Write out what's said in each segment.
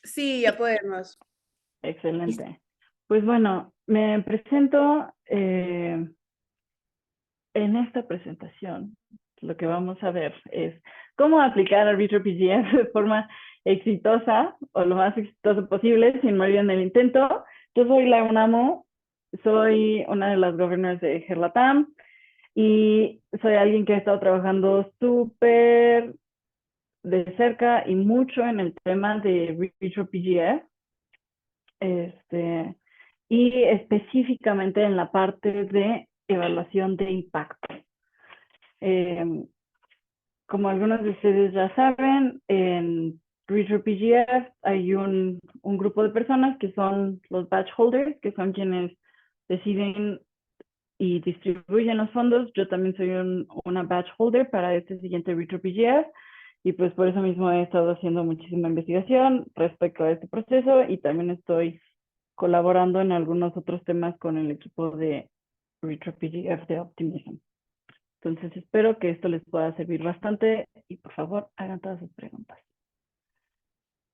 Sí, ya podemos. Excelente. Pues bueno, me presento en esta presentación. Lo que vamos a ver es cómo aplicar Arbitrio PGF de forma exitosa o lo más exitoso posible sin morir en el intento. Yo soy Laura Namo, soy una de las governors de Gerlatam y soy alguien que ha estado trabajando súper de cerca y mucho en el tema de Arbitrio PGF. Y específicamente en la parte de evaluación de impacto. Eh, Como algunos de ustedes ya saben, en RetroPGF hay un grupo de personas que son los batch holders, que son quienes deciden y distribuyen los fondos. Yo también soy una batch holder para este siguiente RetroPGF y pues por eso mismo he estado haciendo muchísima investigación respecto a este proceso y también estoy colaborando en algunos otros temas con el equipo de RetroPGF de Optimism. Entonces espero que esto les pueda servir bastante y por favor hagan todas sus preguntas.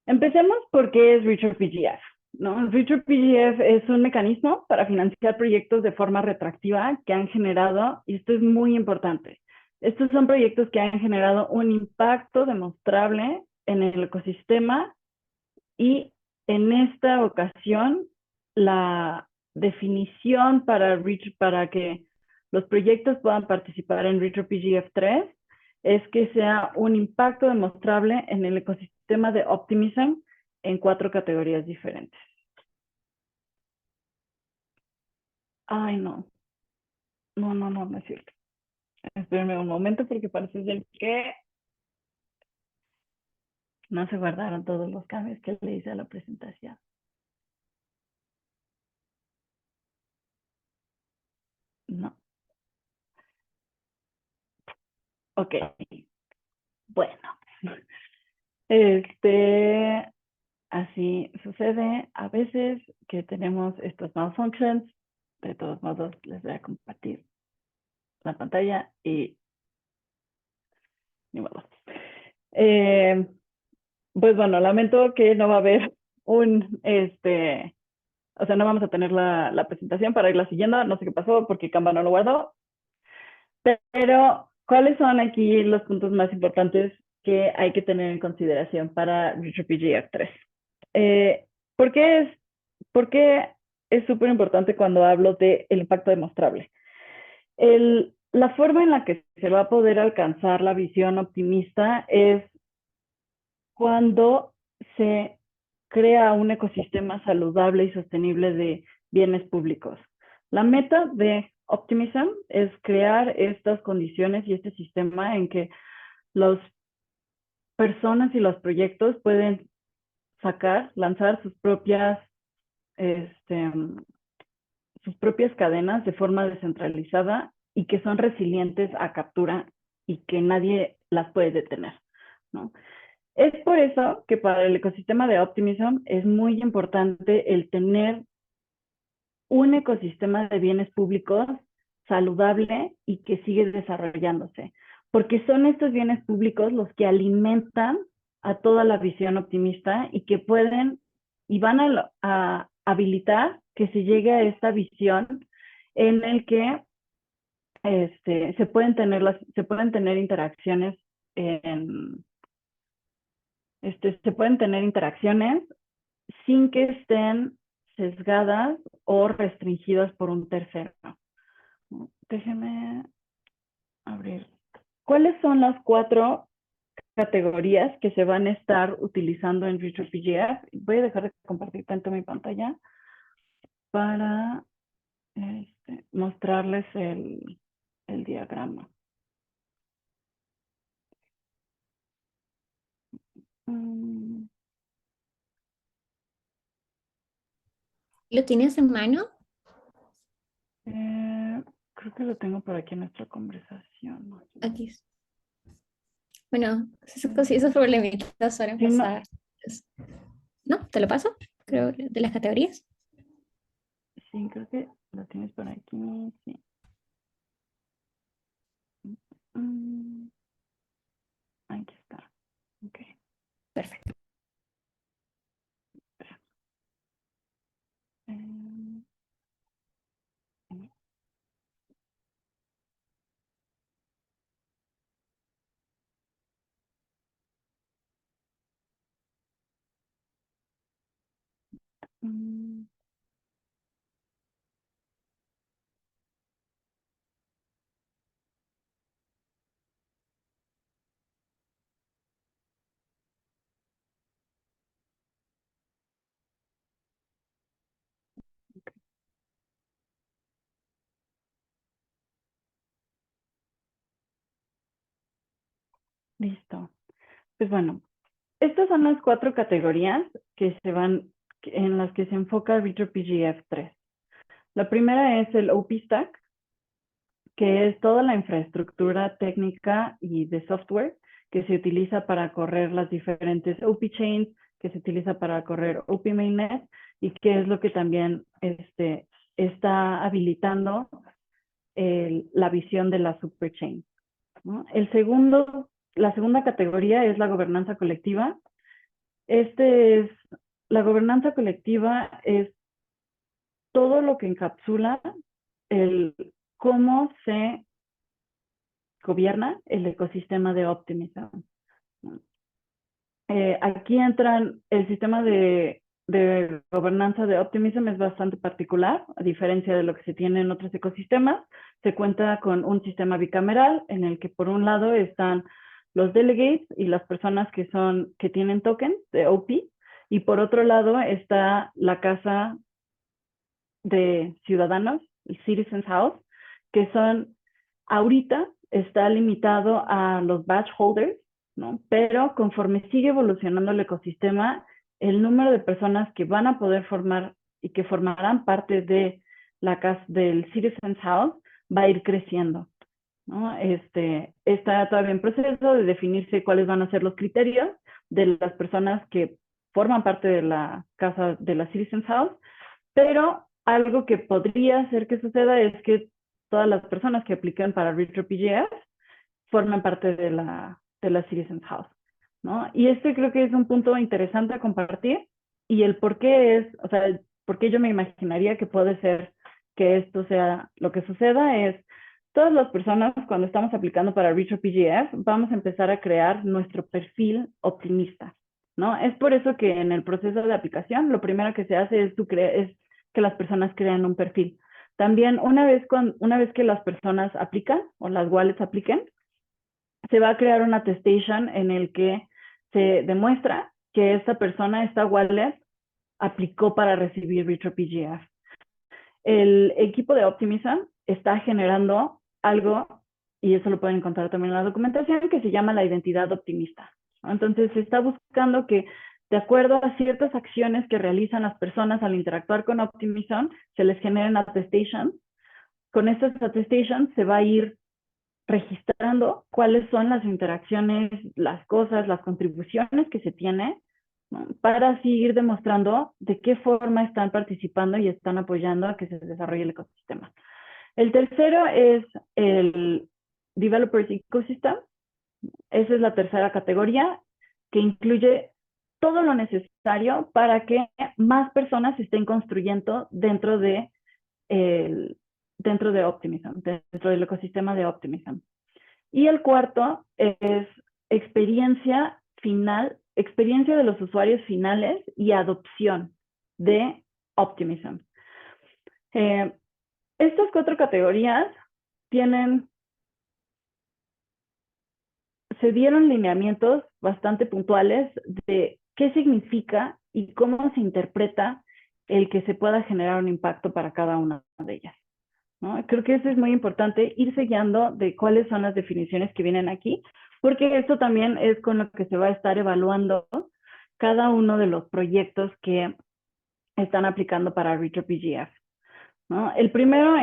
Empecemos por qué es RetroPGF. ¿No? RetroPGF es un mecanismo para financiar proyectos de forma retroactiva que han generado, y esto es muy importante, estos son proyectos que han generado un impacto demostrable en el ecosistema y en esta ocasión la definición para que los proyectos puedan participar en RetroPGF 3 es que sea un impacto demostrable en el ecosistema de Optimism en 4 categorías diferentes. Ay, no. No es cierto. Espérenme un momento porque parece ser que no se guardaron todos los cambios que le hice a la presentación. No. Ok. Bueno. Así sucede a veces que tenemos estos malfunctions. De todos modos, les voy a compartir la pantalla y ni modo. Eh, pues bueno, lamento que no va a haber o sea, no vamos a tener la presentación para irla siguiendo. No sé qué pasó porque Canva no lo guardó. Pero, ¿cuáles son aquí los puntos más importantes que hay que tener en consideración para RetroPGF 3? Eh, ¿por, qué es, ¿Por qué es súper importante cuando hablo del impacto demostrable? La forma en la que se va a poder alcanzar la visión optimista es cuando se crea un ecosistema saludable y sostenible de bienes públicos. La meta de Optimism es crear estas condiciones y este sistema en que las personas y los proyectos pueden lanzar este, sus propias cadenas de forma descentralizada y que son resilientes a captura y que nadie las puede detener, ¿no? Es por eso que para el ecosistema de Optimism es muy importante el tener un ecosistema de bienes públicos saludable y que sigue desarrollándose, porque son estos bienes públicos los que alimentan a toda la visión optimista y que pueden y van a habilitar que se llegue a esta visión en el que se pueden tener interacciones en, se pueden tener interacciones sin que estén sesgadas o restringidas por un tercero. Déjeme abrir. ¿Cuáles son las 4 categorías que se van a estar utilizando en RetroPGF? Voy a dejar de compartir tanto mi pantalla para mostrarles el diagrama. ¿Lo tienes en mano? Creo que lo tengo por aquí en nuestra conversación. Aquí. Bueno, esos problemitas suelen Sí, no, pasar. ¿No? ¿Te lo paso? Creo, de las categorías. sí, creo que lo tienes por aquí. Sí. Aquí está. Ok. Perfecto. Mm, listo. Pues bueno, estas son las 4 categorías que se van, en las que se enfoca RetroPGF 3. La primera es el OP Stack, que es toda la infraestructura técnica y de software que se utiliza para correr las diferentes OP chains, que se utiliza para correr OP mainnet y que es lo que también está habilitando la visión de la superchain, ¿no? La segunda categoría es la gobernanza colectiva. Este es, la gobernanza colectiva es todo lo que encapsula el cómo se gobierna el ecosistema de Optimism. Aquí entran el sistema de gobernanza de Optimism es bastante particular, a diferencia de lo que se tiene en otros ecosistemas. Se cuenta con un sistema bicameral en el que por un lado están los delegates y las personas que tienen tokens de OP, y por otro lado está la casa de ciudadanos, el Citizens House, que son, ahorita está limitado a los badge holders, ¿no? Pero conforme sigue evolucionando el ecosistema, el número de personas que van a poder formar y que formarán parte de la casa del Citizens House va a ir creciendo, ¿no? Está todavía en proceso de definirse cuáles van a ser los criterios de las personas que forman parte de la casa de la Citizens House, pero algo que podría ser que suceda es que todas las personas que aplican para RetroPGF forman parte de la Citizens House, ¿no? Y este creo que es un punto interesante a compartir y el por qué es, o sea, el por qué yo me imaginaría que puede ser que esto sea lo que suceda es, todas las personas cuando estamos aplicando para RetroPGF vamos a empezar a crear nuestro perfil optimista, ¿no? Es por eso que en el proceso de aplicación lo primero que se hace es que las personas crean un perfil. También una vez que las personas aplican o las wallets apliquen, se va a crear una attestation en el que se demuestra que esta wallet, aplicó para recibir RetroPGF. El equipo de Optimism está generando algo, y eso lo pueden encontrar también en la documentación, que se llama la identidad optimista. Entonces se está buscando que, de acuerdo a ciertas acciones que realizan las personas al interactuar con Optimism, se les generen attestations. Con estas attestations se va a ir registrando cuáles son las interacciones, las cosas, las contribuciones que se tiene, ¿no? Para así ir demostrando de qué forma están participando y están apoyando a que se desarrolle el ecosistema. El tercero es el Developers Ecosystem. Esa es la tercera categoría, que incluye todo lo necesario para que más personas estén construyendo dentro de Optimism, dentro del ecosistema de Optimism. Y el cuarto es experiencia de los usuarios finales y adopción de Optimism. Estas 4 categorías se dieron lineamientos bastante puntuales de qué significa y cómo se interpreta el que se pueda generar un impacto para cada una de ellas, ¿no? Creo que eso es muy importante, irse guiando de cuáles son las definiciones que vienen aquí, porque esto también es con lo que se va a estar evaluando cada uno de los proyectos que están aplicando para RetroPGF, ¿no? El primero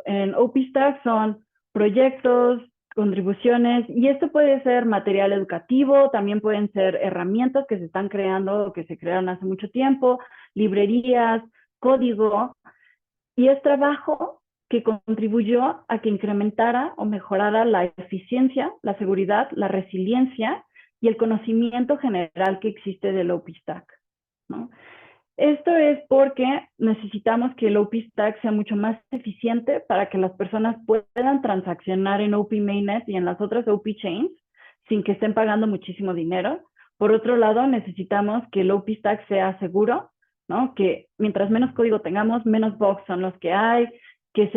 en OPStack son proyectos, contribuciones, y esto puede ser material educativo, también pueden ser herramientas que se están creando o que se crearon hace mucho tiempo, librerías, código, y es trabajo que contribuyó a que incrementara o mejorara la eficiencia, la seguridad, la resiliencia y el conocimiento general que existe del OPStack, ¿no? Esto es porque necesitamos que el OPStack sea mucho más eficiente para que las personas puedan transaccionar en OP Mainnet y en las otras OP Chains sin que estén pagando muchísimo dinero. Por otro lado, necesitamos que el OPStack sea seguro ¿no? Que mientras menos código tengamos, menos bugs son los que hay, que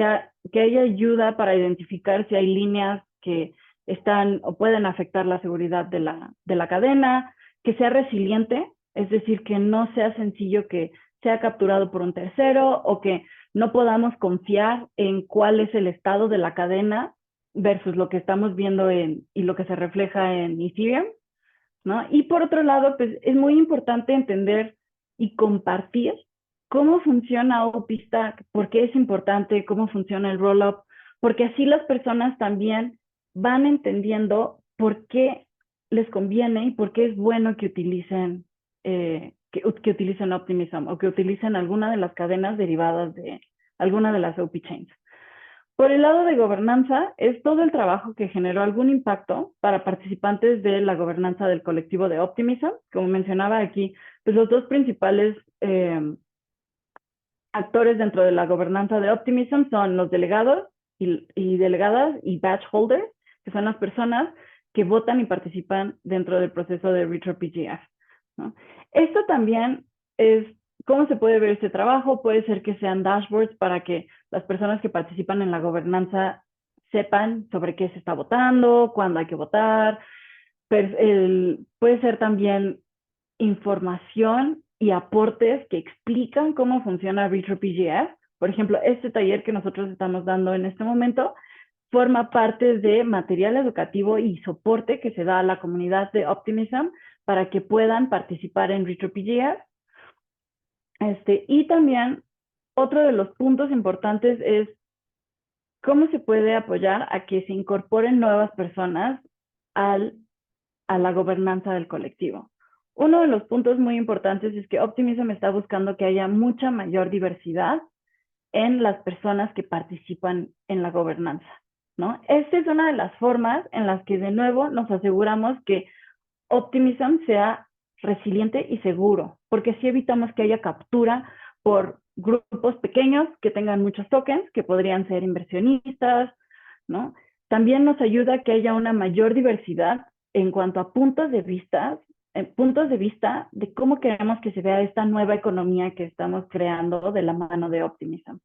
haya ayuda para identificar si hay líneas que están o pueden afectar la seguridad de la cadena, que sea resiliente, es decir, que no sea sencillo que sea capturado por un tercero o que no podamos confiar en cuál es el estado de la cadena versus lo que estamos viendo y lo que se refleja en Ethereum, ¿no? Y por otro lado, pues es muy importante entender y compartir cómo funciona OP-Stack, por qué es importante, cómo funciona el rollup, porque así las personas también van entendiendo por qué les conviene y por qué es bueno que utilicen, que utilicen Optimism o que utilicen alguna de las cadenas derivadas de alguna de las OP chains. Por el lado de gobernanza, es todo el trabajo que generó algún impacto para participantes de la gobernanza del colectivo de Optimism. Como mencionaba aquí, pues los dos principales actores dentro de la gobernanza de Optimism son los delegados y delegadas y badge holders, que son las personas que votan y participan dentro del proceso de RetroPGF, ¿no? Esto también es cómo se puede ver este trabajo. Puede ser que sean dashboards para que las personas que participan en la gobernanza sepan sobre qué se está votando, cuándo hay que votar. Puede ser también información y aportes que explican cómo funciona RetroPGF. Por ejemplo, este taller que nosotros estamos dando en este momento forma parte de material educativo y soporte que se da a la comunidad de Optimism para que puedan participar en RetroPGF. Y también otro de los puntos importantes es cómo se puede apoyar a que se incorporen nuevas personas a la gobernanza del colectivo. Uno de los puntos muy importantes es que Optimism está buscando que haya mucha mayor diversidad en las personas que participan en la gobernanza, ¿no? Esta es una de las formas en las que de nuevo nos aseguramos que Optimism sea resiliente y seguro, porque así evitamos que haya captura por grupos pequeños que tengan muchos tokens, que podrían ser inversionistas, ¿no? También nos ayuda a que haya una mayor diversidad en cuanto a puntos de vista de cómo queremos que se vea esta nueva economía que estamos creando de la mano de Optimism.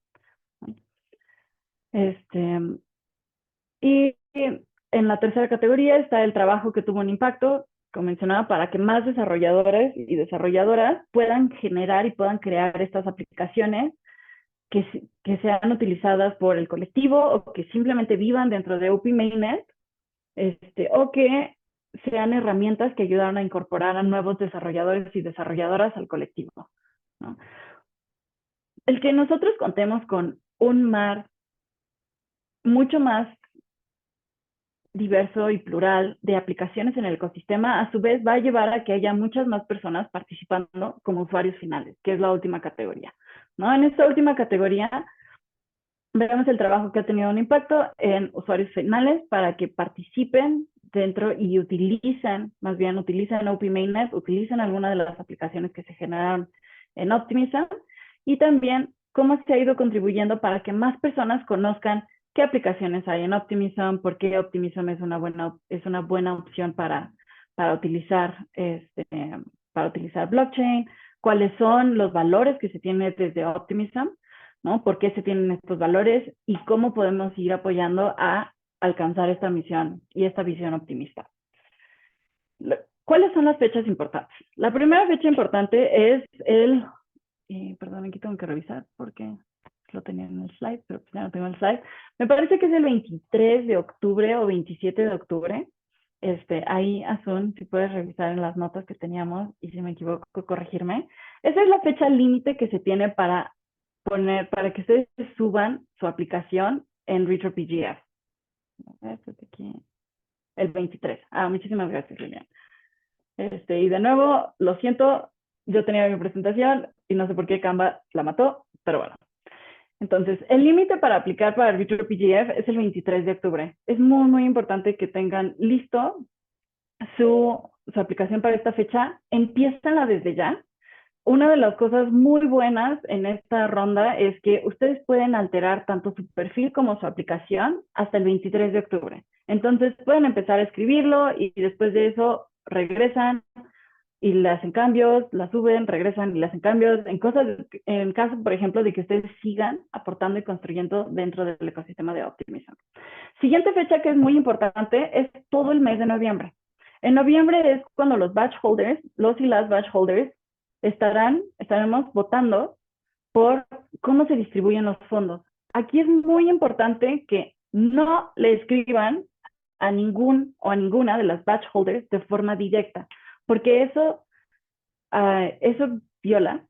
Y en la tercera categoría está el trabajo que tuvo un impacto, como mencionaba, para que más desarrolladores y desarrolladoras puedan generar y puedan crear estas aplicaciones que sean utilizadas por el colectivo o que simplemente vivan dentro de OP Mainnet, o que sean herramientas que ayudaron a incorporar a nuevos desarrolladores y desarrolladoras al colectivo, ¿no? El que nosotros contemos con un mar mucho más diverso y plural de aplicaciones en el ecosistema, a su vez va a llevar a que haya muchas más personas participando como usuarios finales, que es la última categoría, ¿no? En esta última categoría vemos el trabajo que ha tenido un impacto en usuarios finales para que participen dentro y utilicen OP Mainnet, utilicen alguna de las aplicaciones que se generaron en Optimism, y también cómo se ha ido contribuyendo para que más personas conozcan qué aplicaciones hay en Optimism, por qué Optimism es una buena opción para utilizar, para utilizar blockchain, cuáles son los valores que se tienen desde Optimism, ¿no? ¿Por qué se tienen estos valores y cómo podemos ir apoyando a alcanzar esta misión y esta visión optimista? ¿Cuáles son las fechas importantes? La primera fecha importante es perdón, aquí tengo que revisar porque lo tenía en el slide, pero pues ya no tengo el slide. Me parece que es el 23 de octubre o 27 de octubre. Ahí, Azun, si puedes revisar en las notas que teníamos y si me equivoco, corregirme. Esa es la fecha límite que se tiene para que ustedes suban su aplicación en RetroPGF. Aquí, el 23. Muchísimas gracias, Lilian. Y de nuevo, lo siento, yo tenía mi presentación y no sé por qué Canva la mató, pero bueno. Entonces, el límite para aplicar para RetroPGF es el 23 de octubre. Es muy, muy importante que tengan listo su aplicación para esta fecha. Empiézanla desde ya. Una de las cosas muy buenas en esta ronda es que ustedes pueden alterar tanto su perfil como su aplicación hasta el 23 de octubre. Entonces pueden empezar a escribirlo y después de eso regresan, y le hacen cambios, la suben, regresan y le hacen cambios, en caso, por ejemplo, de que ustedes sigan aportando y construyendo dentro del ecosistema de Optimism. Siguiente fecha que es muy importante es todo el mes de noviembre. En noviembre es cuando los batch holders, los y las batch holders, estaremos votando por cómo se distribuyen los fondos. Aquí es muy importante que no le escriban a ningún o a ninguna de las batch holders de forma directa, porque eso viola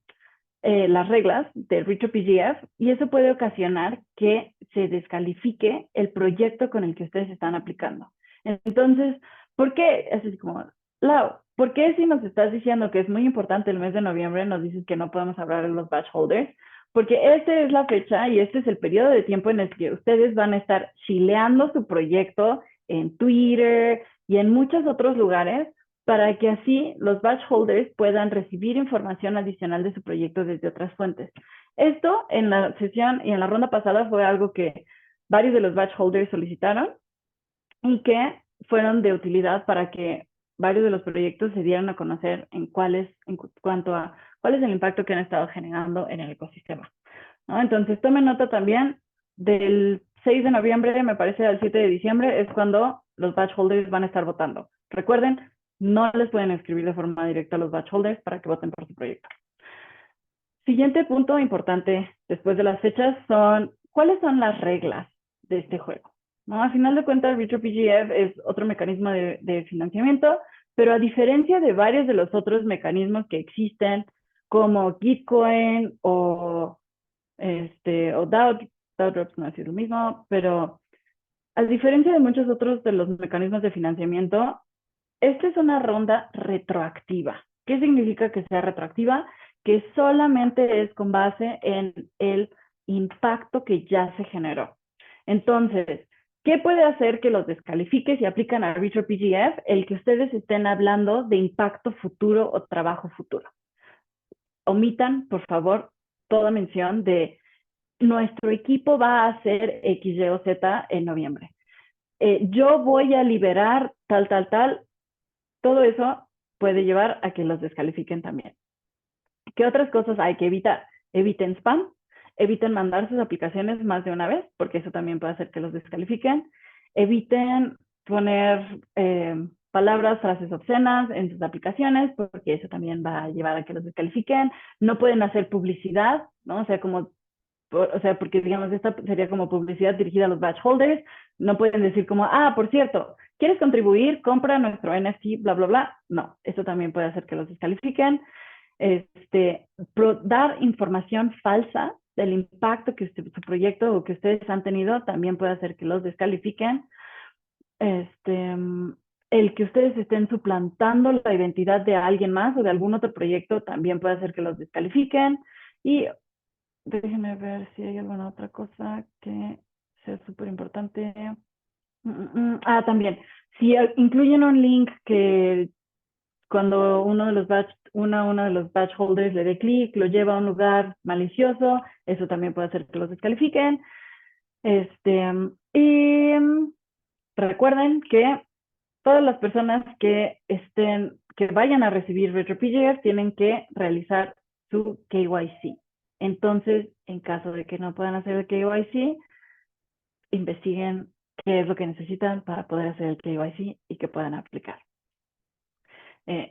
las reglas del RetroPGF y eso puede ocasionar que se descalifique el proyecto con el que ustedes están aplicando. Entonces, ¿por qué? Es así como, Lau, ¿por qué si nos estás diciendo que es muy importante el mes de noviembre, nos dices que no podemos hablar de los batch holders? Porque esta es la fecha y este es el periodo de tiempo en el que ustedes van a estar chileando su proyecto en Twitter y en muchos otros lugares para que así los batch holders puedan recibir información adicional de su proyecto desde otras fuentes. Esto en la sesión y en la ronda pasada fue algo que varios de los batch holders solicitaron y que fueron de utilidad para que varios de los proyectos se dieran a conocer en cuanto a cuál es el impacto que han estado generando en el ecosistema, ¿no? Entonces, tomen nota también del 6 de noviembre, me parece, al 7 de diciembre, es cuando los batch holders van a estar votando. Recuerden, no les pueden escribir de forma directa a los batch holders para que voten por su proyecto. Siguiente punto importante después de las fechas son, ¿cuáles son las reglas de este juego? ¿No? A final de cuentas, RetroPGF es otro mecanismo de financiamiento, pero a diferencia de varios de los otros mecanismos que existen, como Gitcoin o DAO Drops no es lo mismo, pero a diferencia de muchos otros de los mecanismos de financiamiento, esta es una ronda retroactiva. ¿Qué significa que sea retroactiva? Que solamente es con base en el impacto que ya se generó. Entonces, ¿qué puede hacer que los descalifique si aplican a RetroPGF? El que ustedes estén hablando de impacto futuro o trabajo futuro. Omitan, por favor, toda mención de nuestro equipo va a hacer X, Y o Z en noviembre. Yo voy a liberar tal. Todo eso puede llevar a que los descalifiquen también. ¿Qué otras cosas hay que evitar? Eviten spam, eviten mandar sus aplicaciones más de una vez, porque eso también puede hacer que los descalifiquen. Eviten poner palabras, frases obscenas en sus aplicaciones, porque eso también va a llevar a que los descalifiquen. No pueden hacer publicidad, ¿no? Porque digamos, esta sería como publicidad dirigida a los batch holders. No pueden decir como, por cierto, ¿quieres contribuir? Compra nuestro NFT, bla, bla, bla. No, eso también puede hacer que los descalifiquen. Dar información falsa del impacto que su proyecto o que ustedes han tenido también puede hacer que los descalifiquen. El que ustedes estén suplantando la identidad de alguien más o de algún otro proyecto también puede hacer que los descalifiquen. Y déjenme ver si hay alguna otra cosa que sea súper importante. También, si incluyen un link que cuando uno de los batch holders le dé clic, lo lleva a un lugar malicioso, eso también puede hacer que los descalifiquen. Y recuerden que todas las personas que vayan a recibir RetroPGF tienen que realizar su KYC. Entonces, en caso de que no puedan hacer el KYC, investiguen qué es lo que necesitan para poder hacer el KYC y que puedan aplicar.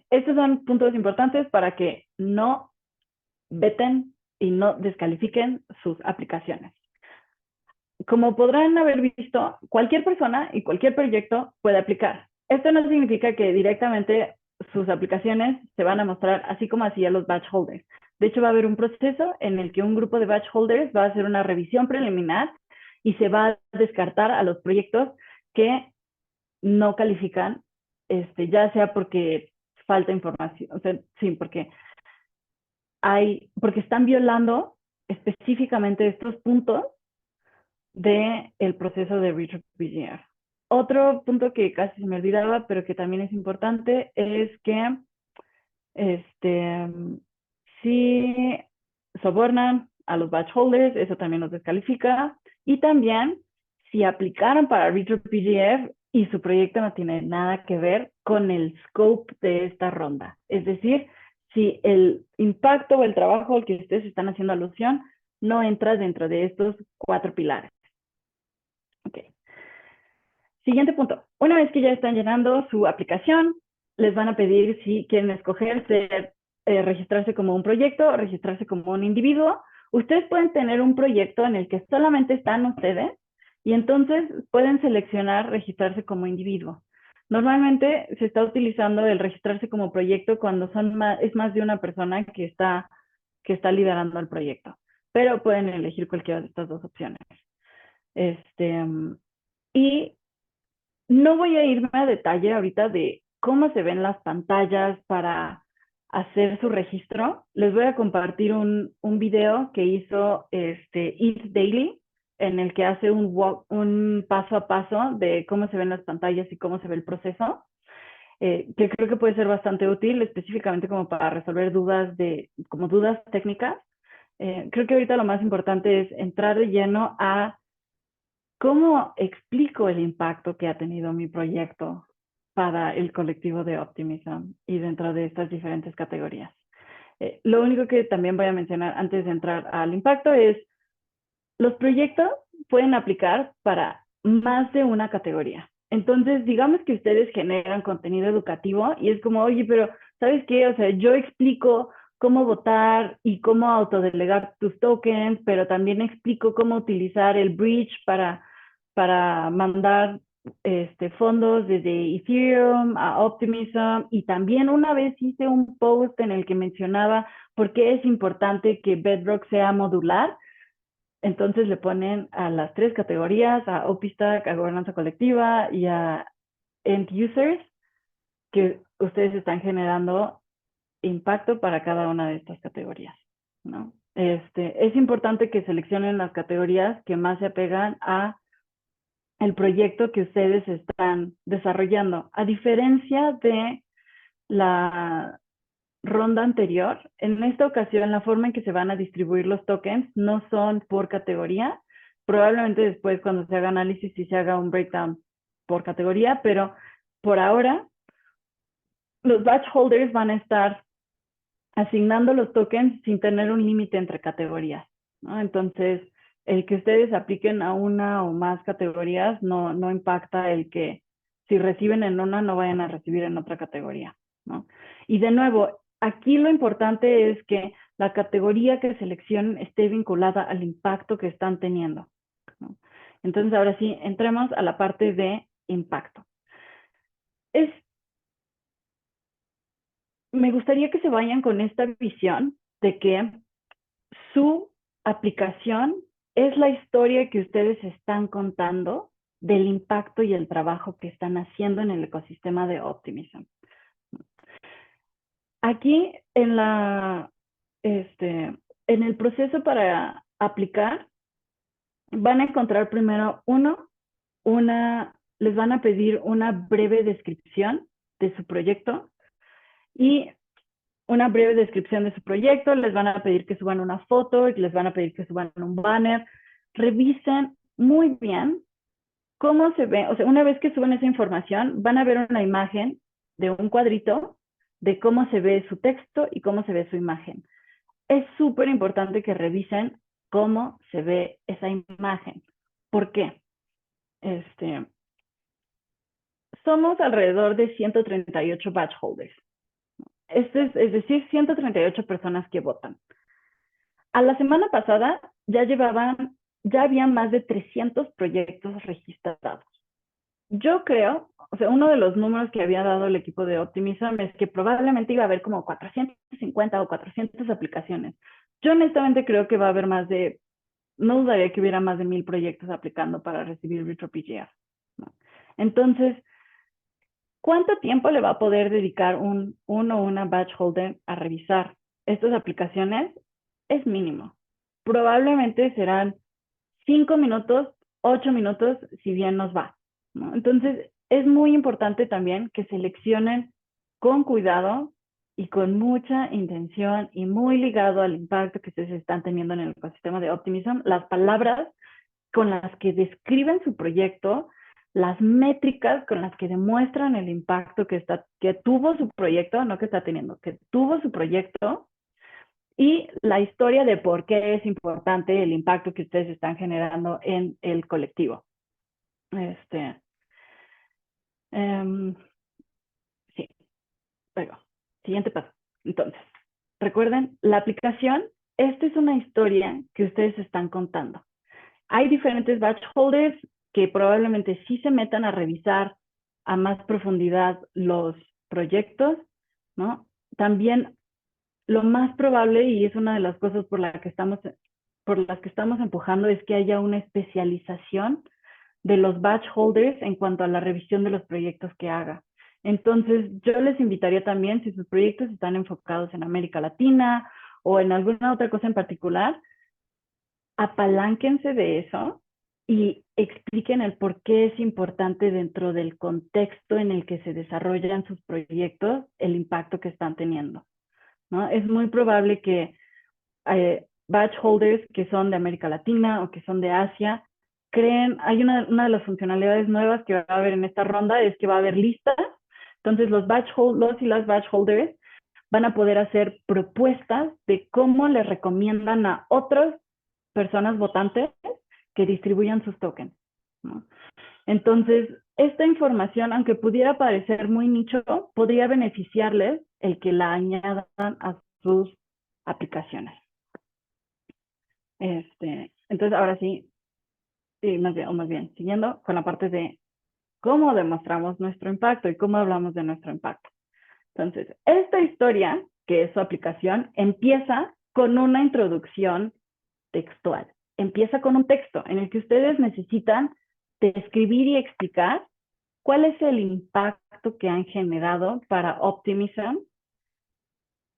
Estos son puntos importantes para que no veten y no descalifiquen sus aplicaciones. Como podrán haber visto, cualquier persona y cualquier proyecto puede aplicar. Esto no significa que directamente sus aplicaciones se van a mostrar así como hacía los batch holders. De hecho, va a haber un proceso en el que un grupo de batch holders va a hacer una revisión preliminar y se va a descartar a los proyectos que no califican, ya sea porque falta información, porque están violando específicamente estos puntos del proceso de RetroPGF. Otro punto que casi se me olvidaba, pero que también es importante, es que si sobornan a los batch holders, eso también los descalifica. Y también, si aplicaron para RetroPGF y su proyecto no tiene nada que ver con el scope de esta ronda. Es decir, si el impacto o el trabajo al que ustedes están haciendo alusión no entra dentro de estos 4 pilares. Ok. Siguiente punto. Una vez que ya están llenando su aplicación, les van a pedir si quieren escoger registrarse como un proyecto o registrarse como un individuo. Ustedes pueden tener un proyecto en el que solamente están ustedes y entonces pueden seleccionar registrarse como individuo. Normalmente se está utilizando el registrarse como proyecto cuando es más de una persona que está liderando el proyecto, pero pueden elegir cualquiera de estas dos opciones. Y no voy a irme a detalle ahorita de cómo se ven las pantallas para hacer su registro. Les voy a compartir un video que hizo Eat Daily, en el que hace un paso a paso de cómo se ven las pantallas y cómo se ve el proceso, que creo que puede ser bastante útil, específicamente como para resolver como dudas técnicas. Creo que ahorita lo más importante es entrar de lleno a ¿cómo explico el impacto que ha tenido mi proyecto para el colectivo de Optimism y dentro de estas diferentes categorías? Lo único que también voy a mencionar antes de entrar al impacto es, los proyectos pueden aplicar para más de una categoría. Entonces, digamos que ustedes generan contenido educativo y es como, oye, pero ¿sabes qué? O sea, yo explico cómo votar y cómo autodelegar tus tokens, pero también explico cómo utilizar el bridge para mandar fondos desde Ethereum a Optimism. Y también una vez hice un post en el que mencionaba por qué es importante que Bedrock sea modular. Entonces le ponen a las 3 categorías, a OP-Stack, a gobernanza colectiva y a end users, que ustedes están generando impacto para cada una de estas categorías, ¿no? Es importante que seleccionen las categorías que más se apegan a el proyecto que ustedes están desarrollando. A diferencia de la ronda anterior, en esta ocasión la forma en que se van a distribuir los tokens no son por categoría. Probablemente después cuando se haga análisis sí se haga un breakdown por categoría, pero por ahora los batch holders van a estar asignando los tokens sin tener un límite entre categorías, ¿no? Entonces, el que ustedes apliquen a una o más categorías no impacta el que si reciben en una no vayan a recibir en otra categoría, ¿no? Y de nuevo, aquí lo importante es que la categoría que seleccionen esté vinculada al impacto que están teniendo, ¿no? Entonces, ahora sí, entremos a la parte de impacto. Me gustaría que se vayan con esta visión de que su aplicación es la historia que ustedes están contando del impacto y el trabajo que están haciendo en el ecosistema de Optimism. Aquí en el proceso para aplicar, van a encontrar primero les van a pedir una breve descripción de su proyecto y una breve descripción de su proyecto, les van a pedir que suban una foto, les van a pedir que suban un banner. Revisen muy bien cómo se ve, o sea, una vez que suben esa información, van a ver una imagen de un cuadrito de cómo se ve su texto y cómo se ve su imagen. Es súper importante que revisen cómo se ve esa imagen. ¿Por qué? Somos alrededor de 138 batch holders. Es decir, 138 personas que votan. A la semana pasada ya había más de 300 proyectos registrados. Yo creo, o sea, uno de los números que había dado el equipo de Optimism es que probablemente iba a haber como 450 o 400 aplicaciones. Yo honestamente creo que va a haber no dudaría que hubiera más de 1000 proyectos aplicando para recibir RetroPGF, ¿no? Entonces, ¿cuánto tiempo le va a poder dedicar uno o una batch holder a revisar estas aplicaciones? Es mínimo. Probablemente serán 5 minutos, 8 minutos, si bien nos va, ¿no? Entonces, es muy importante también que seleccionen con cuidado y con mucha intención y muy ligado al impacto que ustedes están teniendo en el ecosistema de Optimism, las palabras con las que describen su proyecto, las métricas con las que demuestran el impacto que tuvo su proyecto, no que está teniendo, que tuvo su proyecto, y la historia de por qué es importante el impacto que ustedes están generando en el colectivo. Um, sí, luego, siguiente paso. Entonces, recuerden, la aplicación, esta es una historia que ustedes están contando. Hay diferentes batch holders que probablemente sí se metan a revisar a más profundidad los proyectos, ¿no? También lo más probable, y es una de las cosas por las que estamos empujando, es que haya una especialización de los batch holders en cuanto a la revisión de los proyectos que haga. Entonces, yo les invitaría también, si sus proyectos están enfocados en América Latina o en alguna otra cosa en particular, apalánquense de eso y expliquen el por qué es importante dentro del contexto en el que se desarrollan sus proyectos, el impacto que están teniendo, ¿no? Es muy probable que batch holders que son de América Latina o que son de Asia hay una de las funcionalidades nuevas que va a haber en esta ronda, es que va a haber listas. Entonces los y las batch holders van a poder hacer propuestas de cómo les recomiendan a otras personas votantes que distribuyan sus tokens, ¿no? Entonces, esta información, aunque pudiera parecer muy nicho, podría beneficiarles el que la añadan a sus aplicaciones. Entonces, ahora sí, más bien, siguiendo con la parte de cómo demostramos nuestro impacto y cómo hablamos de nuestro impacto. Entonces, esta historia, que es su aplicación, empieza con una introducción textual. Empieza con un texto en el que ustedes necesitan describir y explicar cuál es el impacto que han generado para Optimism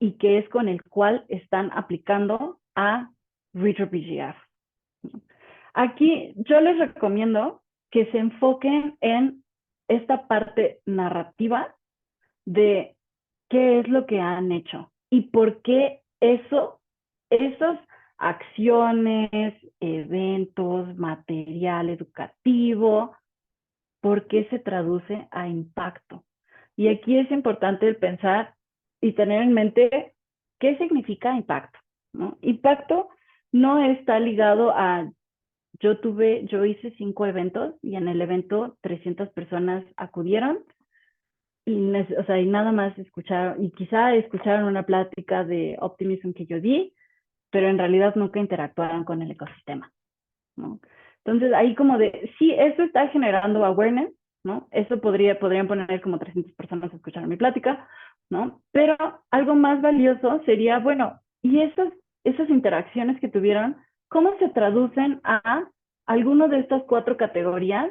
y que es con el cual están aplicando a RetroPGF. Aquí yo les recomiendo que se enfoquen en esta parte narrativa de qué es lo que han hecho y por qué esas acciones, eventos, material educativo, por qué se traduce a impacto. Y aquí es importante el pensar y tener en mente qué significa impacto, ¿no? Impacto no está ligado a yo hice 5 eventos y en el evento 300 personas acudieron y nada más escucharon, y quizá escucharon una plática de Optimism que yo di, pero en realidad nunca interactuaron con el ecosistema, ¿no? Entonces, ahí como de, sí, eso está generando awareness, ¿no? Eso podrían poner como 300 personas a escuchar mi plática, ¿no? Pero algo más valioso sería, bueno, y esas interacciones que tuvieron, ¿cómo se traducen a alguno de estas 4 categorías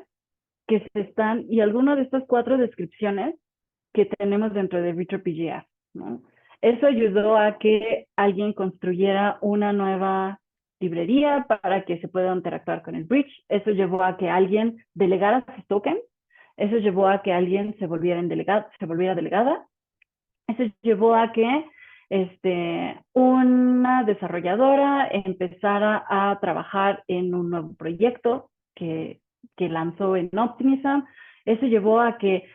y alguno de estas 4 descripciones que tenemos dentro de RetroPGF, ¿no? Eso ayudó a que alguien construyera una nueva librería para que se pueda interactuar con el bridge. Eso llevó a que alguien delegara sus tokens. Eso llevó a que alguien se volviera delegada. Eso llevó a que una desarrolladora empezara a trabajar en un nuevo proyecto que lanzó en Optimism. Eso llevó a que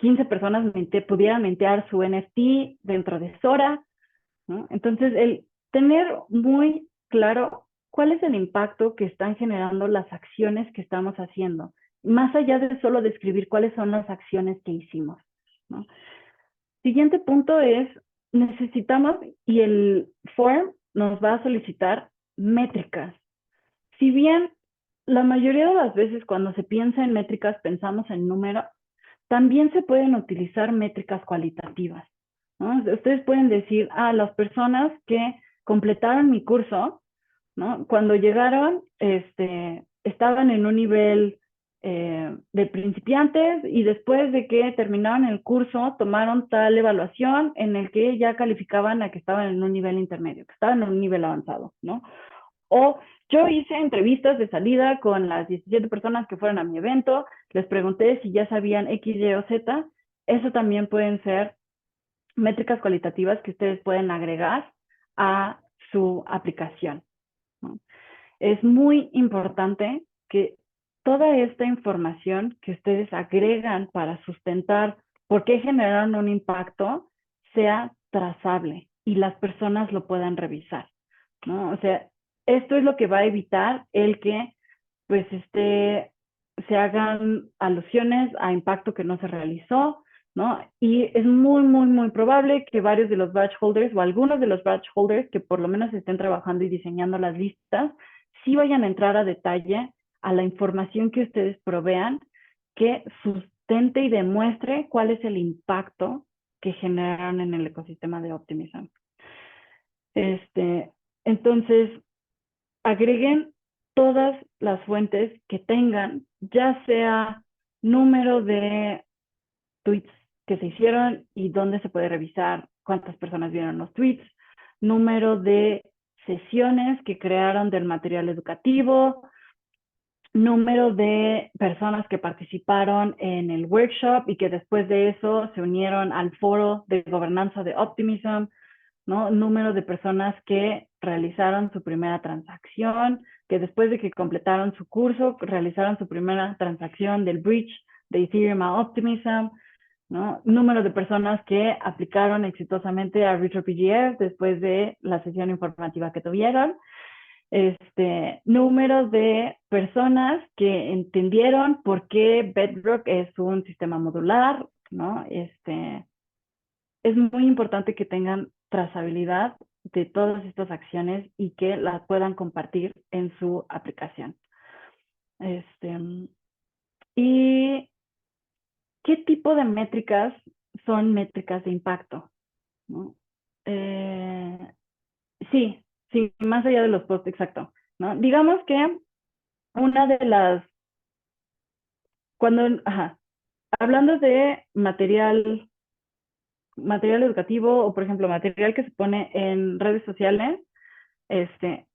15 personas pudieran mintear su NFT dentro de Sora, ¿no? Entonces, el tener muy claro cuál es el impacto que están generando las acciones que estamos haciendo, más allá de solo describir cuáles son las acciones que hicimos, ¿no? Siguiente punto es, necesitamos, y el form nos va a solicitar métricas. Si bien la mayoría de las veces cuando se piensa en métricas pensamos en números, también se pueden utilizar métricas cualitativas, ¿no? Ustedes pueden decir, las personas que completaron mi curso, ¿no? Cuando llegaron, estaban en un nivel de principiantes y después de que terminaron el curso, tomaron tal evaluación en el que ya calificaban a que estaban en un nivel intermedio, que estaban en un nivel avanzado, ¿no? O yo hice entrevistas de salida con las 17 personas que fueron a mi evento, les pregunté si ya sabían X, Y o Z. Eso también pueden ser métricas cualitativas que ustedes pueden agregar a su aplicación, ¿no? Es muy importante que toda esta información que ustedes agregan para sustentar por qué generaron un impacto sea trazable y las personas lo puedan revisar, ¿no? O sea, esto es lo que va a evitar el que pues se hagan alusiones a impacto que no se realizó, ¿no? Y es muy, muy, muy probable que varios de los batch holders o algunos de los batch holders que por lo menos estén trabajando y diseñando las listas, sí vayan a entrar a detalle a la información que ustedes provean que sustente y demuestre cuál es el impacto que generaron en el ecosistema de Optimism. Entonces, agreguen todas las fuentes que tengan, ya sea número de tweets que se hicieron y dónde se puede revisar cuántas personas vieron los tweets, número de sesiones que crearon del material educativo, número de personas que participaron en el workshop y que después de eso se unieron al foro de gobernanza de Optimism, ¿no? Número de personas que realizaron su primera transacción, que después de que completaron su curso, realizaron su primera transacción del bridge de Ethereum a Optimism, ¿no? Número de personas que aplicaron exitosamente a RetroPGF después de la sesión informativa que tuvieron. Número de personas que entendieron por qué Bedrock es un sistema modular, ¿no? Es muy importante que tengan trazabilidad de todas estas acciones y que las puedan compartir en su aplicación. ¿Y qué tipo de métricas son métricas de impacto? ¿No? Sí, sí, más allá de los posts, exacto, ¿no? Digamos que una de las, hablando de material educativo o, por ejemplo, material que se pone en redes sociales,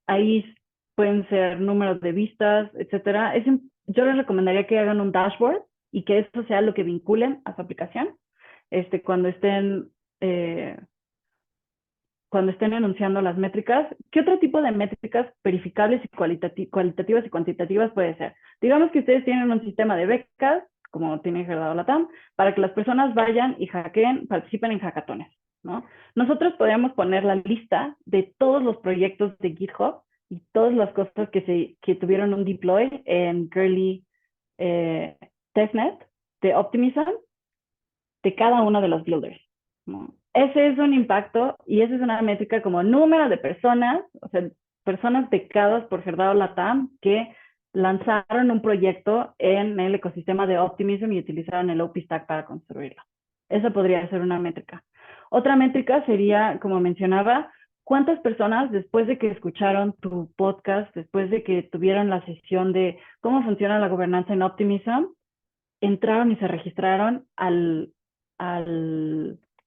ahí pueden ser números de vistas, etcétera. Yo les recomendaría que hagan un dashboard y que esto sea lo que vinculen a su aplicación cuando estén enunciando las métricas. ¿Qué otro tipo de métricas verificables y cualitativas y cuantitativas puede ser? Digamos que ustedes tienen un sistema de becas, como tiene Gerdau Latam, para que las personas vayan y participen en hackatones, ¿no? Nosotros podríamos poner la lista de todos los proyectos de GitHub y todas las cosas que tuvieron un deploy en Curly Testnet de Optimism de cada uno de los builders, ¿no? Ese es un impacto y esa es una métrica como número de personas, o sea, personas becadas por Gerdau Latam que lanzaron un proyecto en el ecosistema de Optimism y utilizaron el OP Stack para construirlo. Esa podría ser una métrica. Otra métrica sería, como mencionaba, cuántas personas después de que escucharon tu podcast, después de que tuvieron la sesión de cómo funciona la gobernanza en Optimism, entraron y se registraron al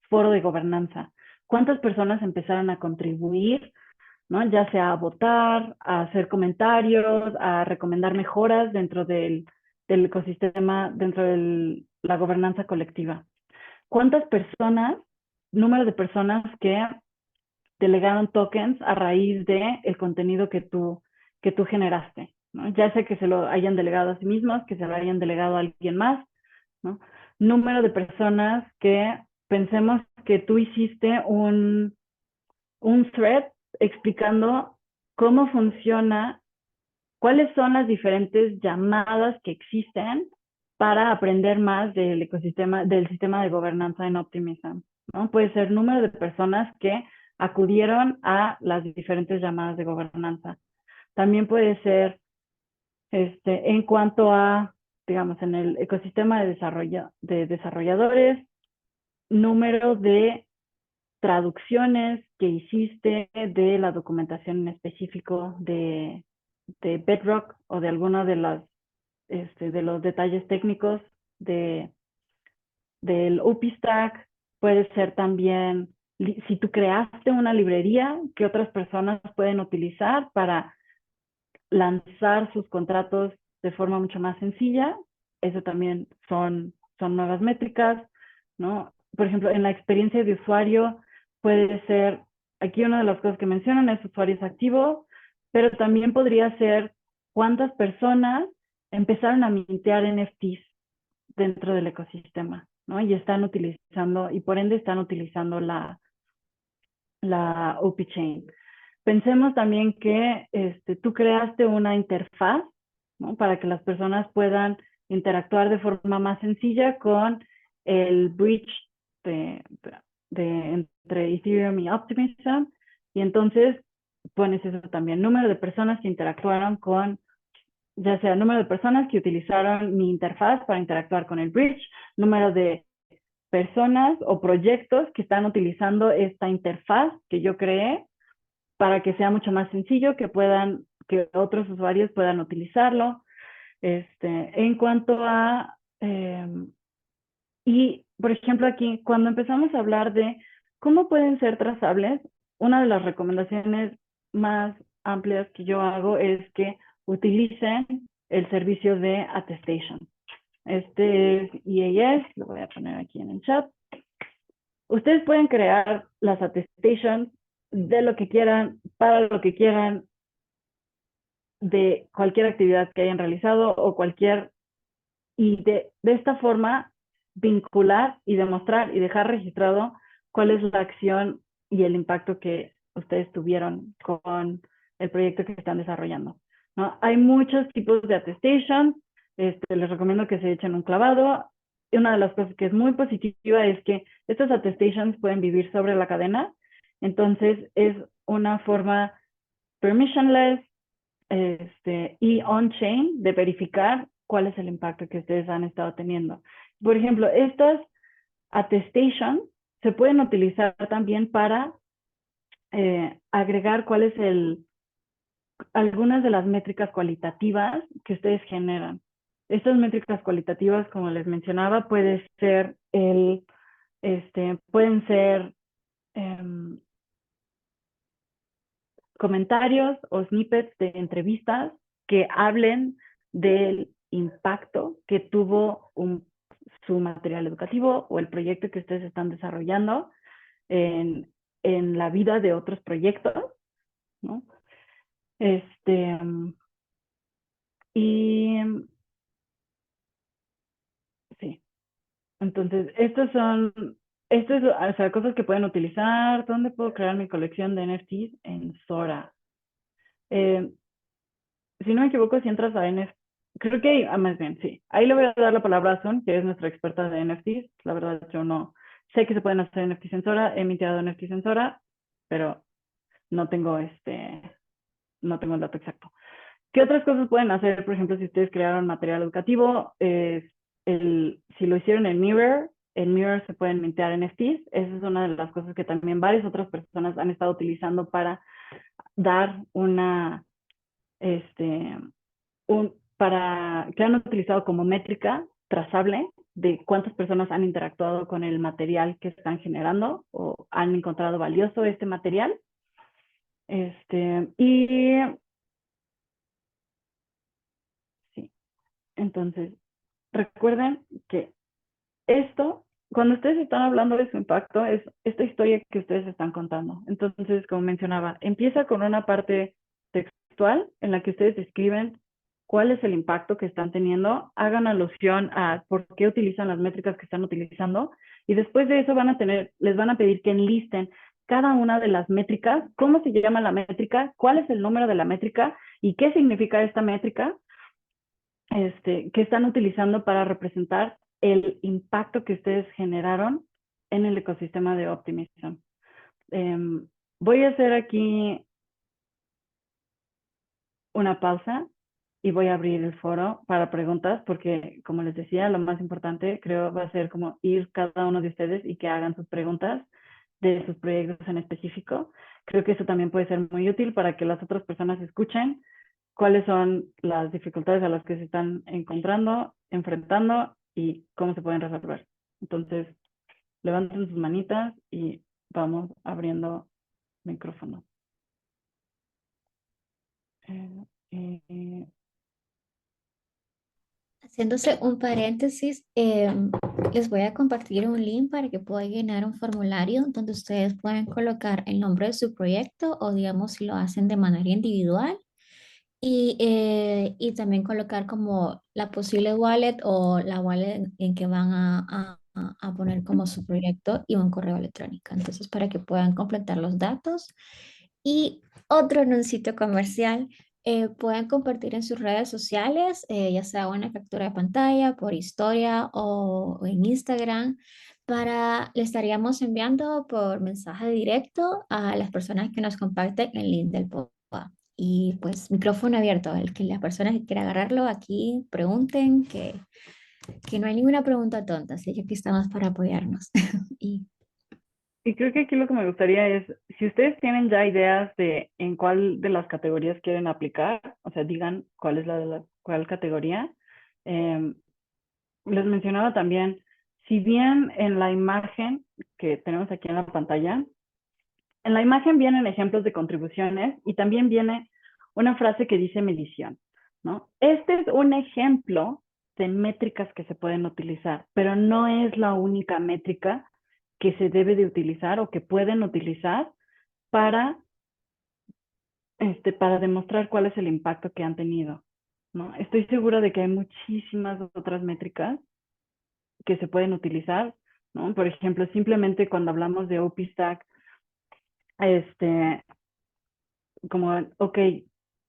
foro de gobernanza. ¿Cuántas personas empezaron a contribuir, ¿no? Ya sea a votar, a hacer comentarios, a recomendar mejoras dentro del ecosistema, dentro de la gobernanza colectiva? ¿Cuántas personas, número de personas que delegaron tokens a raíz de el contenido que tú generaste, ¿no? Ya sea que se lo hayan delegado a sí mismos, que se lo hayan delegado a alguien más, ¿no? Número de personas que pensemos que tú hiciste un thread explicando cómo funciona, cuáles son las diferentes llamadas que existen para aprender más del ecosistema, del sistema de gobernanza en Optimism, ¿no? Puede ser número de personas que acudieron a las diferentes llamadas de gobernanza. También puede ser en cuanto a, digamos, en el ecosistema de desarrolladores, número de traducciones que hiciste de la documentación en específico de Bedrock o de alguno de los detalles técnicos del OP Stack. Puede ser también si tú creaste una librería que otras personas pueden utilizar para lanzar sus contratos de forma mucho más sencilla. Eso también son nuevas métricas, ¿no? Por ejemplo, en la experiencia de usuario puede ser, aquí una de las cosas que mencionan es usuarios activos, pero también podría ser cuántas personas empezaron a mintear NFTs dentro del ecosistema, ¿no? Y están utilizando, y por ende están utilizando la OP Chain. Pensemos también que tú creaste una interfaz, ¿no? Para que las personas puedan interactuar de forma más sencilla con el bridge de, entre Ethereum y Optimism. Y entonces pones eso también, número de personas que interactuaron con, ya sea número de personas que utilizaron mi interfaz para interactuar con el bridge, número de personas o proyectos que están utilizando esta interfaz que yo creé para que sea mucho más sencillo, que otros usuarios puedan utilizarlo. En cuanto a, y por ejemplo aquí, cuando empezamos a hablar de cómo pueden ser trazables, una de las recomendaciones más amplias que yo hago es que utilicen el servicio de attestation. Este es EAS, lo voy a poner aquí en el chat. Ustedes pueden crear las attestations de lo que quieran, para lo que quieran, de cualquier actividad que hayan realizado o cualquier, y de esta forma vincular y demostrar y dejar registrado cuál es la acción y el impacto que ustedes tuvieron con el proyecto que están desarrollando, ¿no? Hay muchos tipos de attestation, les recomiendo que se echen un clavado. Y una de las cosas que es muy positiva es que estas attestations pueden vivir sobre la cadena, entonces es una forma permissionless, y on-chain de verificar cuál es el impacto que ustedes han estado teniendo. Por ejemplo, estas attestations se pueden utilizar también para agregar cuál es algunas de las métricas cualitativas que ustedes generan. Estas métricas cualitativas, como les mencionaba, pueden ser comentarios o snippets de entrevistas que hablen del impacto que tuvo su material educativo o el proyecto que ustedes están desarrollando en, en la vida de otros proyectos, ¿no? Y sí, entonces estas son, o sea, cosas que pueden utilizar. ¿Dónde puedo crear mi colección de NFTs? En Sora. Si no me equivoco, si entras a NFT, creo que más bien, sí. Ahí le voy a dar la palabra a Sun, que es nuestra experta de NFTs. La verdad, yo no sé que se pueden hacer NFTs en Sora, he mintiado NFTs en Sora, pero no tengo no tengo el dato exacto. ¿Qué otras cosas pueden hacer? Por ejemplo, si ustedes crearon material educativo, si lo hicieron en Mirror se pueden mintear NFTs. Esa es una de las cosas que también varias otras personas han estado utilizando para dar este, que han utilizado como métrica trazable de cuántas personas han interactuado con el material que están generando o han encontrado valioso este material. Y sí, entonces recuerden que cuando ustedes están hablando de su impacto, es esta historia que ustedes están contando. Entonces, como mencionaba, empieza con una parte textual en la que ustedes escriben cuál es el impacto que están teniendo, hagan alusión a por qué utilizan las métricas que están utilizando, y después de eso les van a pedir que enlisten cada una de las métricas, cómo se llama la métrica, cuál es el número de la métrica y qué significa esta métrica, que están utilizando para representar el impacto que ustedes generaron en el ecosistema de Optimism. Voy a hacer aquí una pausa y voy a abrir el foro para preguntas porque, como les decía, lo más importante creo va a ser como ir cada uno de ustedes y que hagan sus preguntas de sus proyectos en específico. Creo que eso también puede ser muy útil para que las otras personas escuchen cuáles son las dificultades a las que se están enfrentando y cómo se pueden resolver. Entonces, levanten sus manitas y vamos abriendo micrófono. Haciéndose un paréntesis, les voy a compartir un link para que puedan llenar un formulario donde ustedes pueden colocar el nombre de su proyecto o digamos si lo hacen de manera individual Y también colocar como la posible wallet o la wallet en que van a poner como su proyecto y un correo electrónico. Entonces, para que puedan completar los datos. Y otro anuncito comercial, pueden compartir en sus redes sociales, ya sea una captura de pantalla, por historia o en Instagram, le estaríamos enviando por mensaje directo a las personas que nos comparten el link del podcast. Y pues micrófono abierto, el que las personas que quieran agarrarlo aquí pregunten, que no hay ninguna pregunta tonta, así que aquí estamos para apoyarnos. Y Y creo que aquí lo que me gustaría es, si ustedes tienen ya ideas de en cuál de las categorías quieren aplicar, o sea, digan cuál es cuál categoría. Eh, Les mencionaba también, si bien en la imagen que tenemos aquí en la pantalla, en la imagen vienen ejemplos de contribuciones y también viene una frase que dice medición, ¿no? Este es un ejemplo de métricas que se pueden utilizar, pero no es la única métrica que se debe de utilizar o que pueden utilizar para, para demostrar cuál es el impacto que han tenido, ¿no? Estoy segura de que hay muchísimas otras métricas que se pueden utilizar, ¿no? Por ejemplo, simplemente cuando hablamos de OP-Stack, este, como, ok,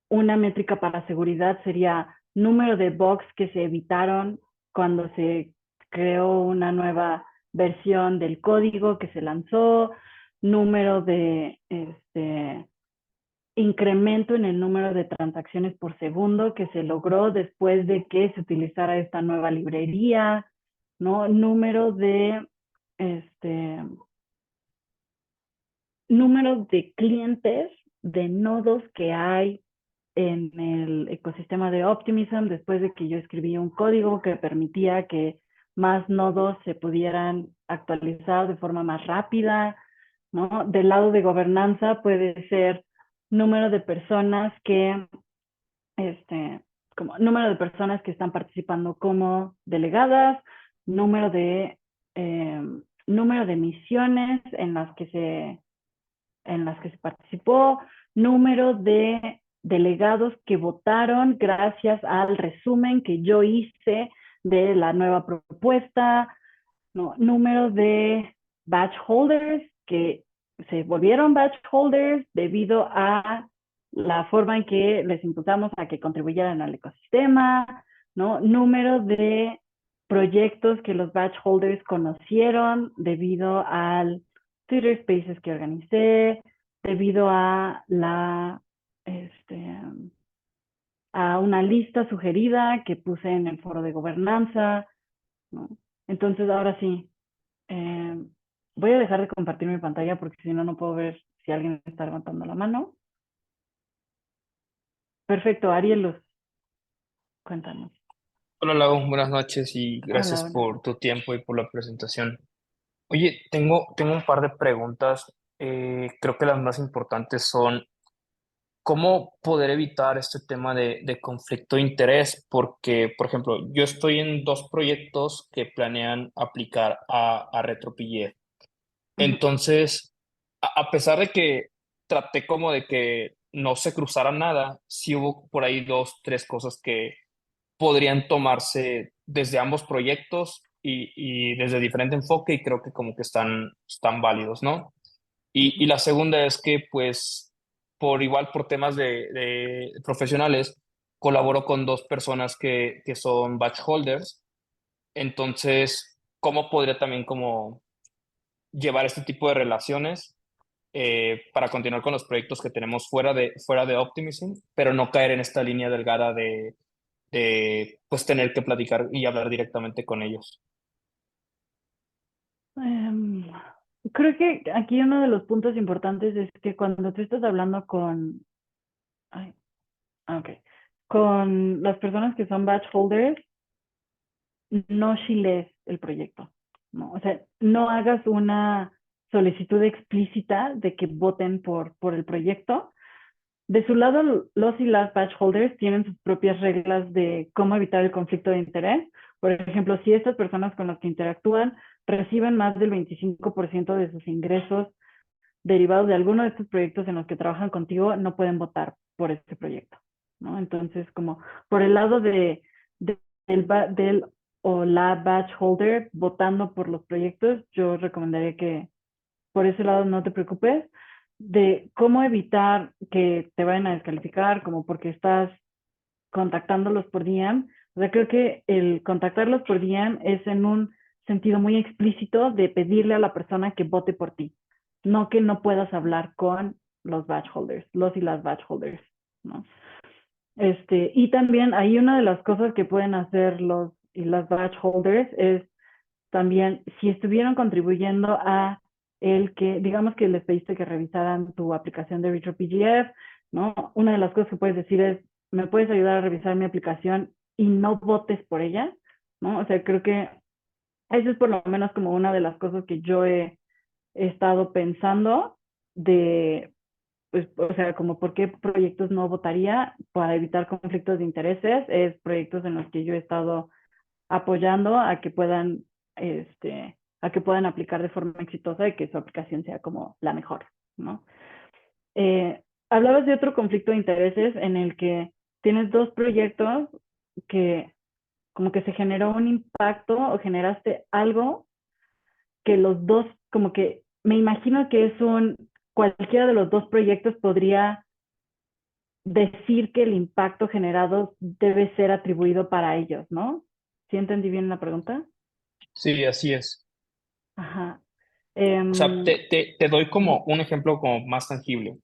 una métrica para seguridad sería número de bugs que se evitaron cuando se creó una nueva versión del código que se lanzó, número de incremento en el número de transacciones por segundo que se logró después de que se utilizara esta nueva librería, ¿no? Este, número de clientes, de nodos que hay en el ecosistema de Optimism después de que yo escribí un código que permitía que más nodos se pudieran actualizar de forma más rápida, ¿no? Del lado de gobernanza puede ser número de personas este, como número de personas que están participando como delegadas, número de, eh, número de misiones en las que se participó, número de delegados que votaron gracias al resumen que yo hice de la nueva propuesta, ¿no? Número de batch holders que se volvieron batch holders debido a la forma en que les imputamos a que contribuyeran al ecosistema, ¿no? Número de proyectos que los batch holders conocieron debido al Twitter Spaces que organicé, debido a este, a una lista sugerida que puse en el foro de gobernanza, ¿no? Entonces, ahora sí, eh, voy a dejar de compartir mi pantalla porque si no, no puedo ver si alguien está levantando la mano. Perfecto, Ariel, cuéntanos. Hola Lau, buenas noches y Hola, gracias buenas por noches. tu tiempo y por la presentación. Oye, tengo un par de preguntas. Creo que las más importantes son cómo poder evitar este tema de conflicto de interés, porque, por ejemplo, yo estoy en dos proyectos que planean aplicar a RetroPie. Ujú. Entonces, a pesar de que traté como de que no se cruzara nada, sí hubo por ahí dos, tres cosas que podrían tomarse desde ambos proyectos y desde diferente enfoque y creo que como que están válidos, ¿no? Y Ujú. la segunda es que pues por temas de profesionales, colaboro con dos personas que son batch holders, entonces, ¿cómo podría también como llevar este tipo de relaciones para continuar con los proyectos que tenemos fuera de Optimism, pero no caer en esta línea delgada de pues tener que platicar y hablar directamente con ellos? Em, Creo que aquí uno de los puntos importantes es que cuando tú estás hablando ay, ok, con las personas que son batch holders, no chiles el proyecto, ¿no? O sea, no hagas una solicitud explícita de que voten por el proyecto. De su lado, los y las batch holders tienen sus propias reglas de cómo evitar el conflicto de interés. Por ejemplo, si estas personas con las que interactúan reciben más del 25% de sus ingresos derivados de alguno de estos proyectos en los que trabajan contigo, no pueden votar por este proyecto. ¿no? Entonces, como por el lado del o la batch holder votando por los proyectos, yo recomendaría que por ese lado no te preocupes de cómo evitar que te vayan a descalificar, como porque estás contactándolos por DM. O sea, creo que el contactarlos por DM es en un sentido muy explícito de pedirle a la persona que vote por ti, no que no puedas hablar con los batch holders, los y las batch holders, ¿no? Y también hay una de las cosas que pueden hacer los y las batch holders es también si estuvieron contribuyendo a el que, digamos que les pediste que revisaran tu aplicación de RetroPGF, ¿no? Una de las cosas que puedes decir es, ¿me puedes ayudar a revisar mi aplicación y no votes por ella? ¿No? O sea, creo que eso es por lo menos como una de las cosas que yo he estado pensando de, pues, o sea, como por qué proyectos no votaría para evitar conflictos de intereses, es proyectos en los que yo he estado apoyando a que puedan aplicar de forma exitosa y que su aplicación sea como la mejor, ¿no? Hablabas de otro conflicto de intereses en el que tienes dos proyectos que como que se generó un impacto o generaste algo que los dos, como que me imagino que cualquiera de los dos proyectos podría decir que el impacto generado debe ser atribuido para ellos, ¿no? ¿Sí entendí bien la pregunta? Sí, así es. Ajá. O sea, te doy como Ujú. un ejemplo como más tangible.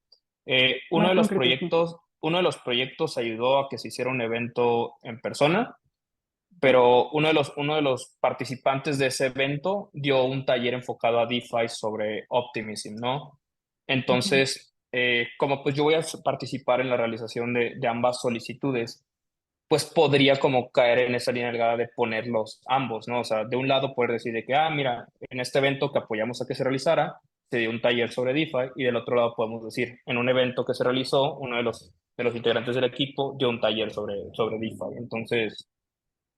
Más concreto, sí. Uno de los proyectos ayudó a que se hiciera un evento en persona, Ujú, pero uno de los participantes de ese evento dio un taller enfocado a DeFi sobre Optimism, ¿no? ujú. Entonces, como pues yo voy a participar en la realización de ambas solicitudes, pues podría como caer en esa línea delgada de ponerlos ambos, ¿no? O sea, de un lado poder decir de que, ah, mira, en este evento que apoyamos a que se realizara, se dio un taller sobre DeFi, y del otro lado podemos decir, en un evento que se realizó, uno de los integrantes del equipo dio un taller sobre DeFi. Entonces,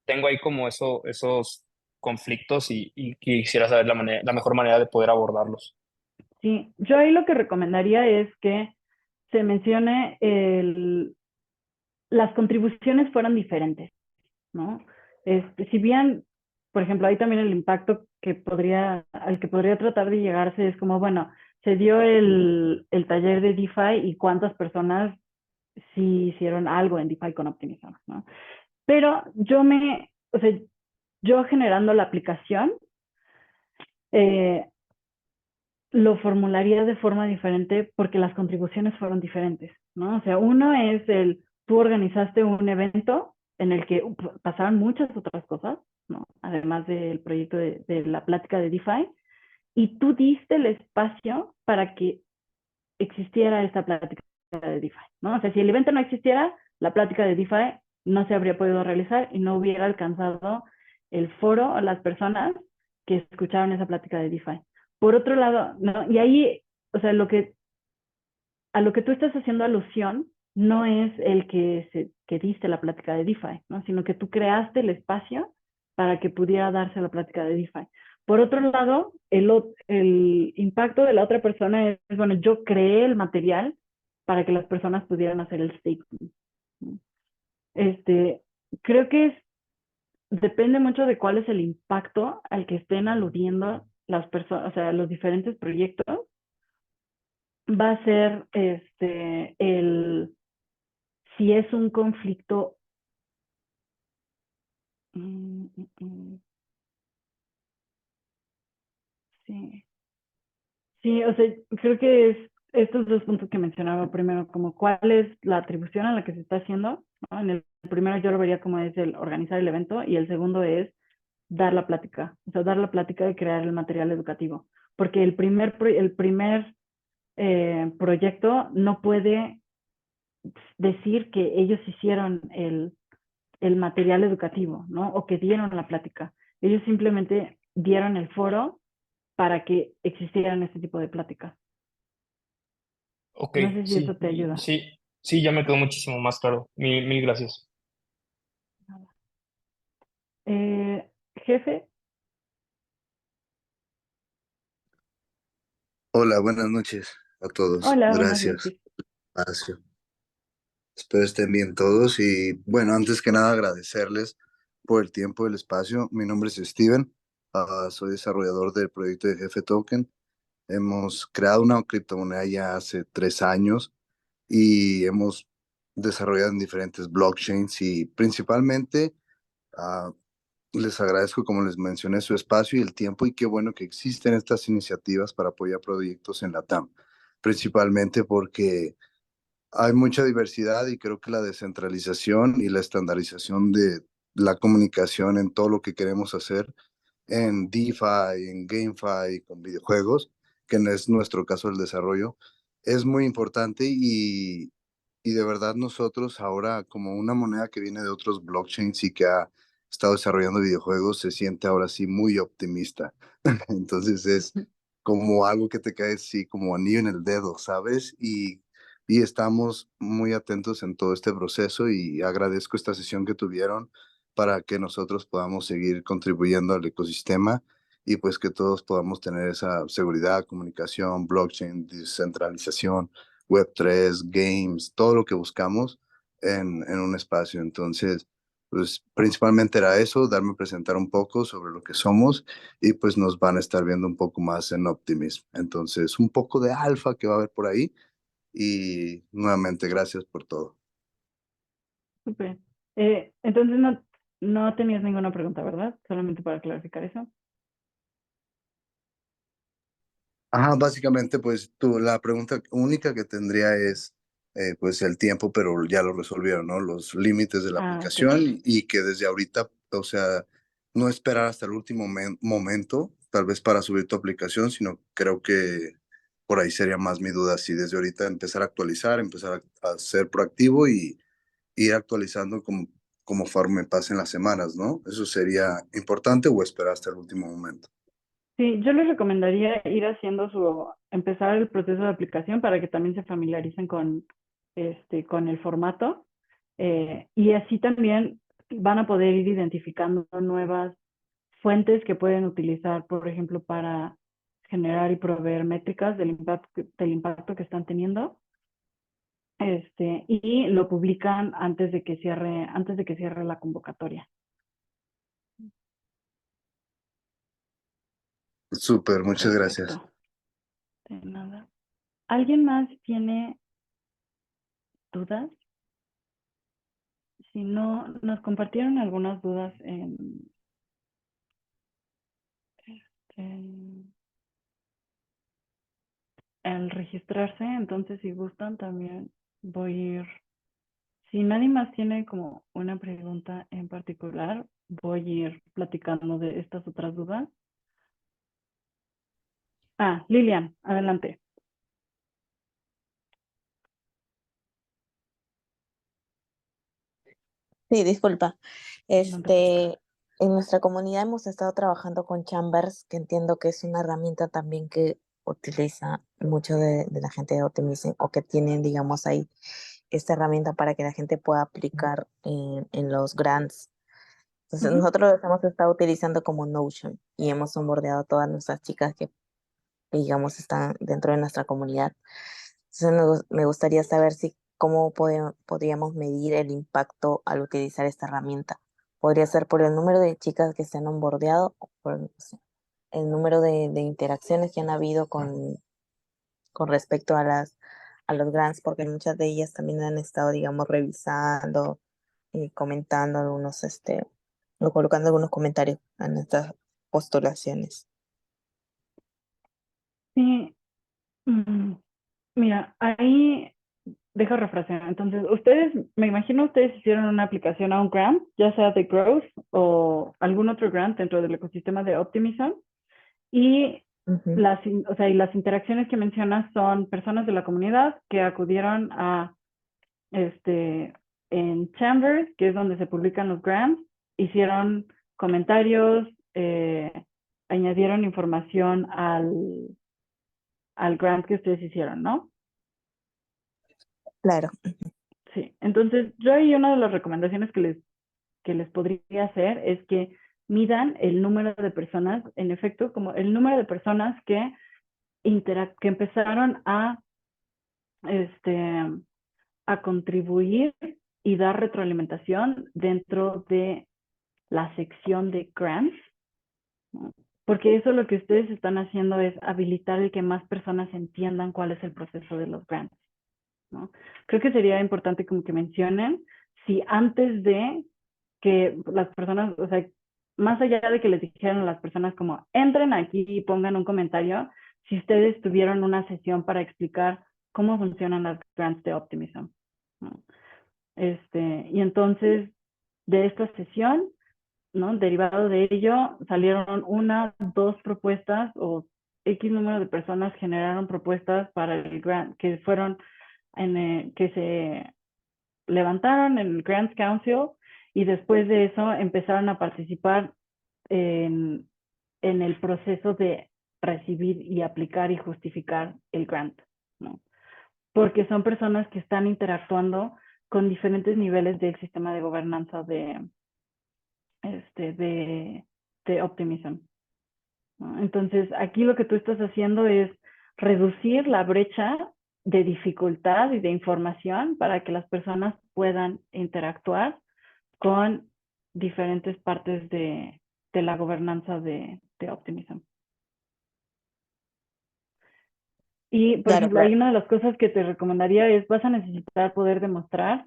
tengo ahí como esos conflictos y quisiera saber la mejor manera de poder abordarlos. Sí, yo ahí lo que recomendaría es que se mencione las contribuciones fueran diferentes, ¿no? Si bien, por ejemplo, hay también el impacto al que podría tratar de llegarse es como, bueno, se dio el taller de DeFi y cuántas personas sí hicieron algo en DeFi con Optimism, ¿no? Pero o sea, yo generando la aplicación, eh, lo formularía de forma diferente porque las contribuciones fueron diferentes, ¿no? O sea, uno es tú organizaste un evento en el que pasaron muchas otras cosas, ¿no? Además del proyecto de la plática de DeFi, y tú diste el espacio para que existiera esta plática de DeFi, ¿no? O sea, si el evento no existiera, la plática de DeFi no se habría podido realizar y no hubiera alcanzado el foro o las personas que escucharon esa plática de DeFi. Por otro lado, ¿no? Y ahí, o sea, a lo que tú estás haciendo alusión no es que diste la plática de DeFi, ¿no? Sino que tú creaste el espacio para que pudiera darse la plática de DeFi. Por otro lado, el impacto de la otra persona es, bueno, yo creé el material para que las personas pudieran hacer el staking. ¿No? Este, creo que depende mucho de cuál es el impacto al que estén aludiendo las personas, o sea, los diferentes proyectos, va a ser si es un conflicto. mm, mm, mm, sí. Sí, o sea, creo que es estos dos puntos que mencionaba primero, como cuál es la atribución a la que se está haciendo, ¿no? En el primero yo lo vería como es el organizar el evento y el segundo es dar la plática, o sea, dar la plática y crear el material educativo, porque el primer proyecto no puede decir que ellos hicieron el material educativo, ¿no? O que dieron la plática. Ellos simplemente dieron el foro para que existieran este tipo de pláticas. Ok, No sé si sí, eso te ayuda. sí, sí, ya me quedó muchísimo más claro. Mil gracias. Jefe, Hola, buenas noches a todos. hola, buenas Gracias noches. por el espacio. Espero estén bien todos y bueno, antes que nada agradecerles por el tiempo y el espacio. Mi nombre es Steven, soy desarrollador del proyecto de Jefe Token. Hemos creado una criptomoneda ya hace 3 años y hemos desarrollado en diferentes blockchains y principalmente ah, les agradezco, como les mencioné, su espacio y el tiempo y qué bueno que existen estas iniciativas para apoyar proyectos en la TAM, principalmente porque hay mucha diversidad y creo que la descentralización y la estandarización de la comunicación en todo lo que queremos hacer en DeFi, en GameFi, con videojuegos, que no es nuestro caso el desarrollo, es muy importante y de verdad nosotros ahora como una moneda que viene de otros blockchains y que ha estado desarrollando videojuegos, se siente ahora sí muy optimista. Entonces es como algo que te cae así como anillo en el dedo, ¿sabes? Y estamos muy atentos en todo este proceso y agradezco esta sesión que tuvieron para que nosotros podamos seguir contribuyendo al ecosistema y pues que todos podamos tener esa seguridad, comunicación, blockchain, descentralización, Web3, games, todo lo que buscamos en un espacio. Entonces, pues principalmente era eso, darme a presentar un poco sobre lo que somos y pues nos van a estar viendo un poco más en Optimism. Entonces, un poco de alfa que va a haber por ahí y nuevamente gracias por todo. Súper. Entonces no tenías ninguna pregunta, ¿verdad? Solamente para clarificar eso. Ajá, básicamente, pues la pregunta única que tendría es, pues el tiempo, pero ya lo resolvieron, ¿no? Los límites de la Ah, ok. aplicación y que desde ahorita, o sea, no esperar hasta el último momento, tal vez para subir tu aplicación, sino creo que por ahí sería más mi duda, si desde ahorita empezar a actualizar, empezar a ser proactivo y ir actualizando conforme pasen las semanas, ¿no? ¿Eso sería importante o esperar hasta el último momento? Sí, yo les recomendaría ir haciendo empezar el proceso de aplicación para que también se familiaricen con el formato. Y así también van a poder ir identificando nuevas fuentes que pueden utilizar, por ejemplo, para generar y proveer métricas del impacto que están teniendo. Y lo publican antes de que cierre la convocatoria. Súper, muchas gracias. Perfecto. De nada. ¿Alguien más tiene dudas? Si no, nos compartieron algunas dudas en al registrarse, entonces si gustan también voy a ir. Si nadie más tiene como una pregunta en particular, voy a ir platicando de estas otras dudas. Lilian, adelante. Sí, disculpa. No te preocupes. En nuestra comunidad hemos estado trabajando con Chambers, que entiendo que es una herramienta también que utiliza mucho de la gente de Optimism o que tienen, digamos, ahí esta herramienta para que la gente pueda aplicar en los grants. Entonces, Ujú. nosotros hemos estado utilizando como Notion y hemos onboardeado a todas nuestras chicas que, digamos, están dentro de nuestra comunidad. Entonces, me gustaría saber si cómo podríamos medir el impacto al utilizar esta herramienta. Podría ser por el número de chicas que se han onboardeado o por no sé, el número de interacciones que han habido con respecto a los grants, porque muchas de ellas también han estado, digamos, revisando y comentando algunos, o colocando algunos comentarios en estas postulaciones. Sí, mira, ahí dejo refrasear. Entonces, me imagino ustedes hicieron una aplicación a un grant, ya sea de Growth o algún otro grant dentro del ecosistema de Optimism. Y Ujú. y las interacciones que mencionas son personas de la comunidad que acudieron en Chambers, que es donde se publican los grants, hicieron comentarios, añadieron información al grant que ustedes hicieron, ¿no? Claro. Sí. Entonces, yo ahí una de las recomendaciones que les podría hacer es que midan el número de personas, en efecto, como el número de personas que empezaron a este, a contribuir y dar retroalimentación dentro de la sección de grants, ¿no? Porque eso lo que ustedes están haciendo es habilitar el que más personas entiendan cuál es el proceso de los grants, ¿no? Creo que sería importante como que mencionen si antes de que las personas, o sea, más allá de que les dijeran a las personas como entren aquí y pongan un comentario, si ustedes tuvieron una sesión para explicar cómo funcionan las grants de Optimism, ¿no? Y entonces de esta sesión, ¿no? Derivado de ello, salieron una, dos propuestas o X número de personas generaron propuestas para el grant que fueron que se levantaron en el Grants Council y después de eso empezaron a participar en el proceso de recibir y aplicar y justificar el grant, ¿no? Porque son personas que están interactuando con diferentes niveles del sistema de gobernanza de Optimism, ¿no? Entonces, aquí lo que tú estás haciendo es reducir la brecha de dificultad y de información para que las personas puedan interactuar con diferentes partes de la gobernanza de Optimism. Y, por Claro, ejemplo, hay claro. una de las cosas que te recomendaría es, vas a necesitar poder demostrar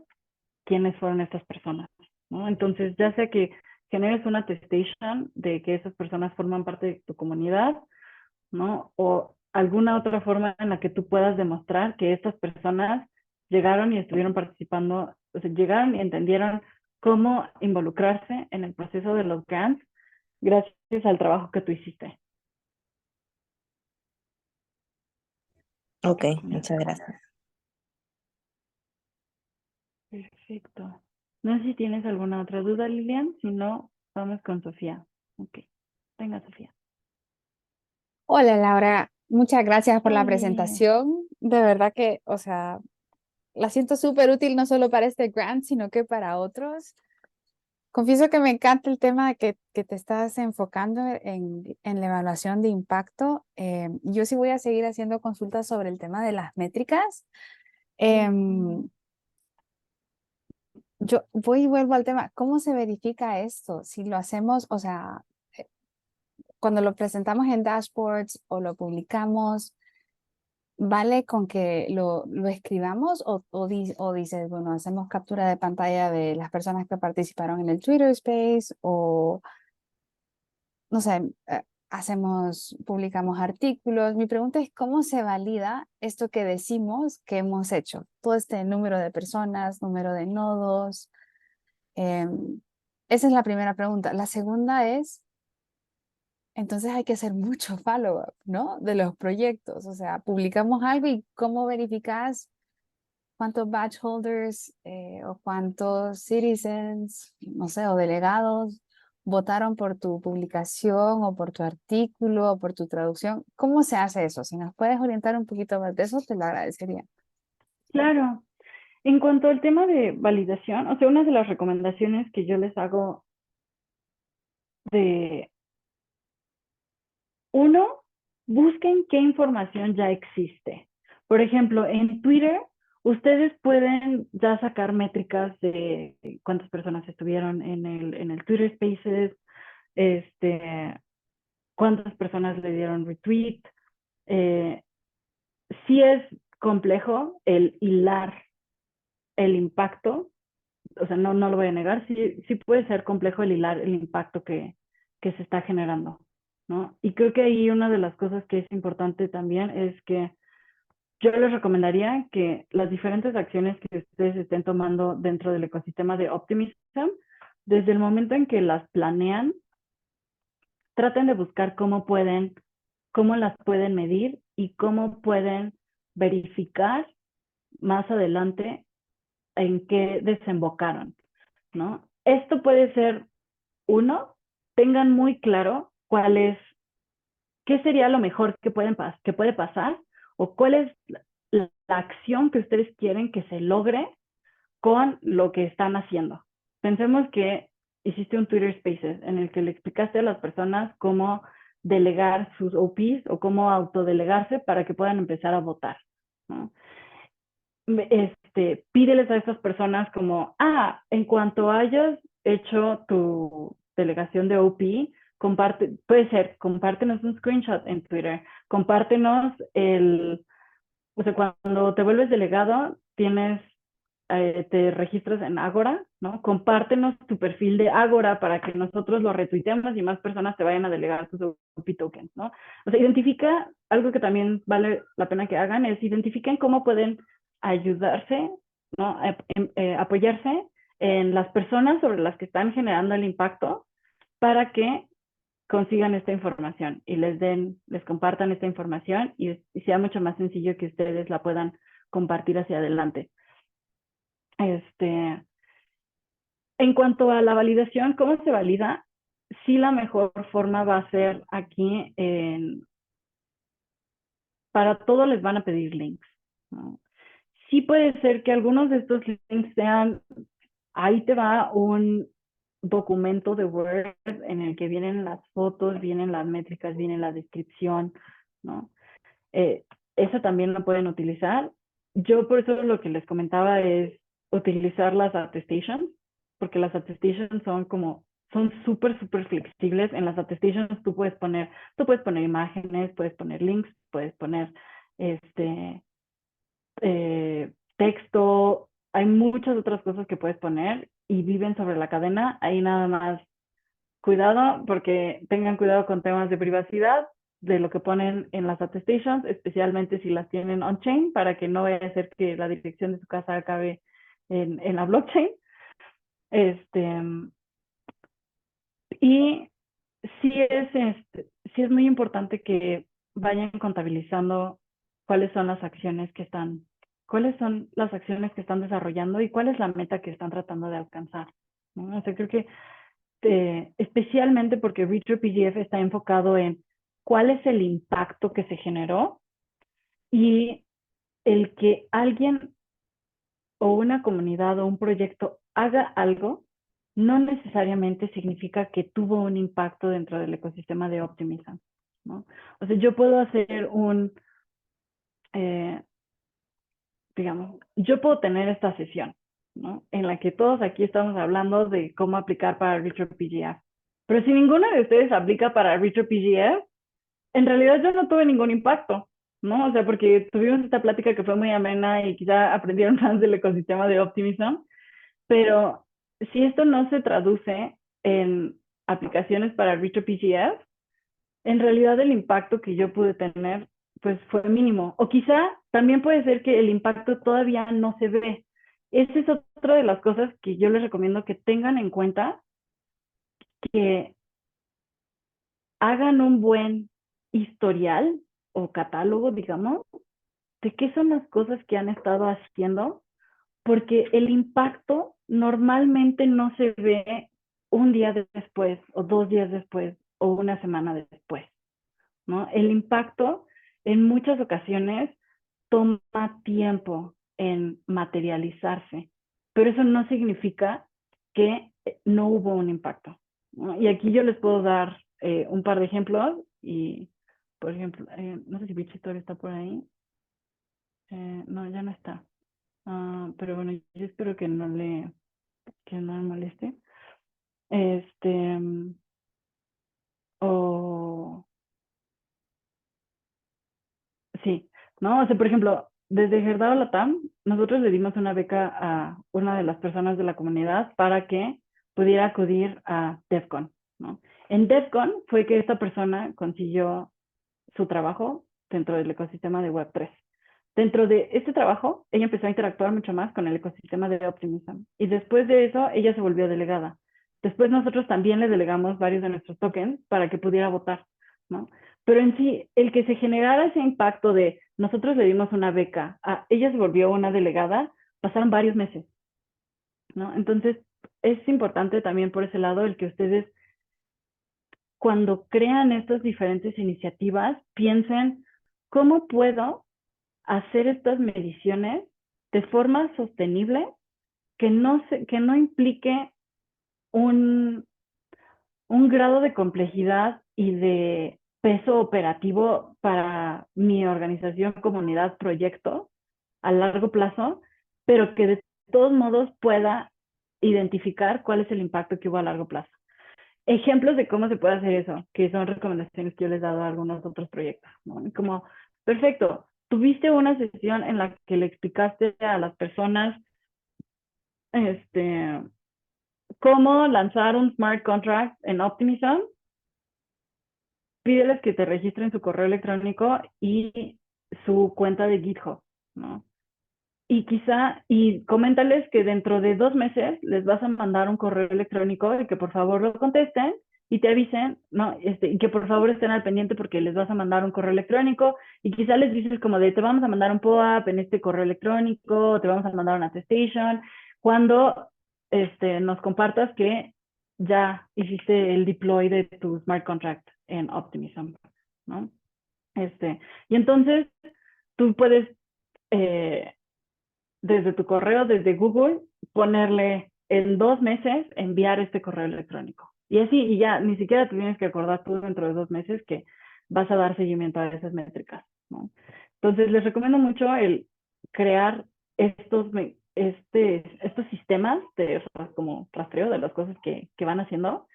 quiénes fueron estas personas, ¿no? Entonces, ya sea que generes una attestation de que esas personas forman parte de tu comunidad, ¿no? O alguna otra forma en la que tú puedas demostrar que estas personas llegaron y estuvieron participando, o sea, llegaron y entendieron cómo involucrarse en el proceso de los grants gracias al trabajo que tú hiciste. Ok, muchas gracias. Perfecto. No sé si tienes alguna otra duda, Lilian. Si no, vamos con Sofía. Ok. Venga, Sofía. Hola Laura, muchas gracias por la Oye. presentación. De verdad que, o sea, la siento súper útil no solo para este grant, sino que para otros. Confieso que me encanta el tema de que te estás enfocando en la evaluación de impacto. Yo sí voy a seguir haciendo consultas sobre el tema de las métricas. Em, yo voy y vuelvo al tema, ¿cómo se verifica esto? Si lo hacemos, o sea, cuando lo presentamos en dashboards o lo publicamos, ¿vale con que lo escribamos o dices, bueno, hacemos captura de pantalla de las personas que participaron en el Twitter Space o, no sé, publicamos artículos? Mi pregunta es, ¿cómo se valida esto que decimos que hemos hecho? Todo este número de personas, número de nodos. Esa es la primera pregunta. La segunda es, entonces hay que hacer mucho follow-up, ¿no? De los proyectos. O sea, publicamos algo y ¿cómo verificas cuántos badge holders o cuántos citizens, no sé, o delegados votaron por tu publicación o por tu artículo o por tu traducción? ¿Cómo se hace eso? Si nos puedes orientar un poquito más de eso, te lo agradecería. Claro. En cuanto al tema de validación, o sea, una de las recomendaciones que yo les hago de uno, busquen qué información ya existe. Por ejemplo, en Twitter, ustedes pueden ya sacar métricas de cuántas personas estuvieron en el Twitter Spaces, cuántas personas le dieron retweet. Sí es complejo el hilar el impacto, o sea, no lo voy a negar, sí puede ser complejo el hilar el impacto que se está generando, ¿no? Y creo que ahí una de las cosas que es importante también es que yo les recomendaría que las diferentes acciones que ustedes estén tomando dentro del ecosistema de Optimism, desde el momento en que las planean, traten de buscar cómo las pueden medir y cómo pueden verificar más adelante en qué desembocaron, ¿no? Esto puede ser, uno, tengan muy claro qué sería lo mejor que puede pasar o cuál es la acción que ustedes quieren que se logre con lo que están haciendo. Pensemos que hiciste un Twitter Spaces en el que le explicaste a las personas cómo delegar sus OPs o cómo autodelegarse para que puedan empezar a votar, ¿no? pídeles a estas personas como, en cuanto hayas hecho tu delegación de OP, puede ser, compártenos un screenshot en Twitter, compártenos o sea, cuando te vuelves delegado, te registras en Agora, ¿no? Compártenos tu perfil de Agora para que nosotros lo retuiteemos y más personas te vayan a delegar tus OP tokens, ¿no? O sea, algo que también vale la pena que hagan es identifiquen cómo pueden ayudarse, ¿no? Apoyarse en las personas sobre las que están generando el impacto para que consigan esta información y les compartan esta información y sea mucho más sencillo que ustedes la puedan compartir hacia adelante. En cuanto a la validación, ¿cómo se valida? Sí, la mejor forma va a ser aquí para todo les van a pedir links, ¿no? Sí puede ser que algunos de estos links sean, ahí te va un documento de Word en el que vienen las fotos, vienen las métricas, viene la descripción, ¿no? Eso también lo pueden utilizar. Yo por eso lo que les comentaba es utilizar las attestations, porque las attestations son súper, súper flexibles. En las attestations tú puedes poner imágenes, puedes poner links, puedes poner texto, hay muchas otras cosas que puedes poner y viven sobre la cadena. Ahí nada más cuidado, porque tengan cuidado con temas de privacidad de lo que ponen en las attestations, especialmente si las tienen on-chain, para que no vaya a ser que la dirección de su casa acabe en la blockchain. Y sí es muy importante que vayan contabilizando cuáles son las acciones que están desarrollando y cuál es la meta que están tratando de alcanzar, ¿no? O sea, creo que especialmente porque RetroPGF está enfocado en cuál es el impacto que se generó y el que alguien o una comunidad o un proyecto haga algo no necesariamente significa que tuvo un impacto dentro del ecosistema de Optimism, ¿no? O sea, yo puedo hacer yo puedo tener esta sesión, ¿no? En la que todos aquí estamos hablando de cómo aplicar para RetroPGF. Pero si ninguno de ustedes aplica para RetroPGF, en realidad yo no tuve ningún impacto, ¿no? O sea, porque tuvimos esta plática que fue muy amena y quizá aprendieron más del ecosistema de Optimism, pero si esto no se traduce en aplicaciones para RetroPGF, en realidad el impacto que yo pude tener pues fue mínimo. O quizá también puede ser que el impacto todavía no se ve. Esa es otra de las cosas que yo les recomiendo que tengan en cuenta, que hagan un buen historial o catálogo, digamos, de qué son las cosas que han estado haciendo, porque el impacto normalmente no se ve un día después o 2 días después o una semana después, ¿no? El impacto en muchas ocasiones toma tiempo en materializarse, pero eso no significa que no hubo un impacto, ¿no? Y aquí yo les puedo dar un par de ejemplos y, por ejemplo, no sé si Bichitor está por ahí. No, ya no está. Pero bueno, yo espero que no le moleste. O sí, ¿no? O sea, por ejemplo, desde Gerdau Latam, nosotros le dimos una beca a una de las personas de la comunidad para que pudiera acudir a DevCon, ¿no? En DevCon fue que esta persona consiguió su trabajo dentro del ecosistema de Web3. Dentro de este trabajo, ella empezó a interactuar mucho más con el ecosistema de Optimism. Y después de eso, ella se volvió delegada. Después nosotros también le delegamos varios de nuestros tokens para que pudiera votar, ¿no? Pero en sí, el que se generara ese impacto de nosotros le dimos una beca, a ella se volvió una delegada, pasaron varios meses, ¿no? Entonces, es importante también por ese lado el que ustedes, cuando crean estas diferentes iniciativas, piensen, ¿cómo puedo hacer estas mediciones de forma sostenible que no implique un grado de complejidad y de peso operativo para mi organización, comunidad, proyecto a largo plazo, pero que de todos modos pueda identificar cuál es el impacto que hubo a largo plazo. Ejemplos de cómo se puede hacer eso, que son recomendaciones que yo les he dado a algunos otros proyectos, ¿no? Como, perfecto, tuviste una sesión en la que le explicaste a las personas cómo lanzar un smart contract en Optimism, pídeles que te registren su correo electrónico y su cuenta de GitHub, ¿no? Y coméntales que dentro de 2 meses les vas a mandar un correo electrónico y que por favor lo contesten y te avisen, ¿no? Y que por favor estén al pendiente porque les vas a mandar un correo electrónico y quizá les dices como de te vamos a mandar un POAP en este correo electrónico, te vamos a mandar una attestation, cuando nos compartas que ya hiciste el deploy de tu smart contract en Optimism, ¿no? Y entonces tú puedes desde tu correo, desde Google, ponerle en 2 meses enviar este correo electrónico. Y así, y ya ni siquiera te tienes que acordar tú dentro de 2 meses que vas a dar seguimiento a esas métricas, ¿no? Entonces, les recomiendo mucho el crear estos sistemas de como rastreo de las cosas que van haciendo,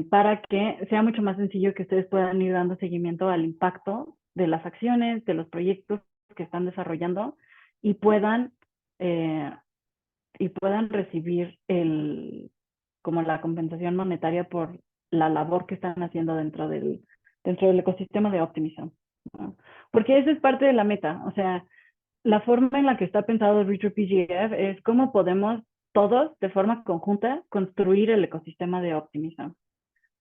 para que sea mucho más sencillo que ustedes puedan ir dando seguimiento al impacto de las acciones, de los proyectos que están desarrollando y puedan, eh, recibir como la compensación monetaria por la labor que están haciendo dentro del ecosistema de Optimism, ¿no? Porque esa es parte de la meta. O sea, la forma en la que está pensado RetroPGF es cómo podemos todos, de forma conjunta, construir el ecosistema de Optimism,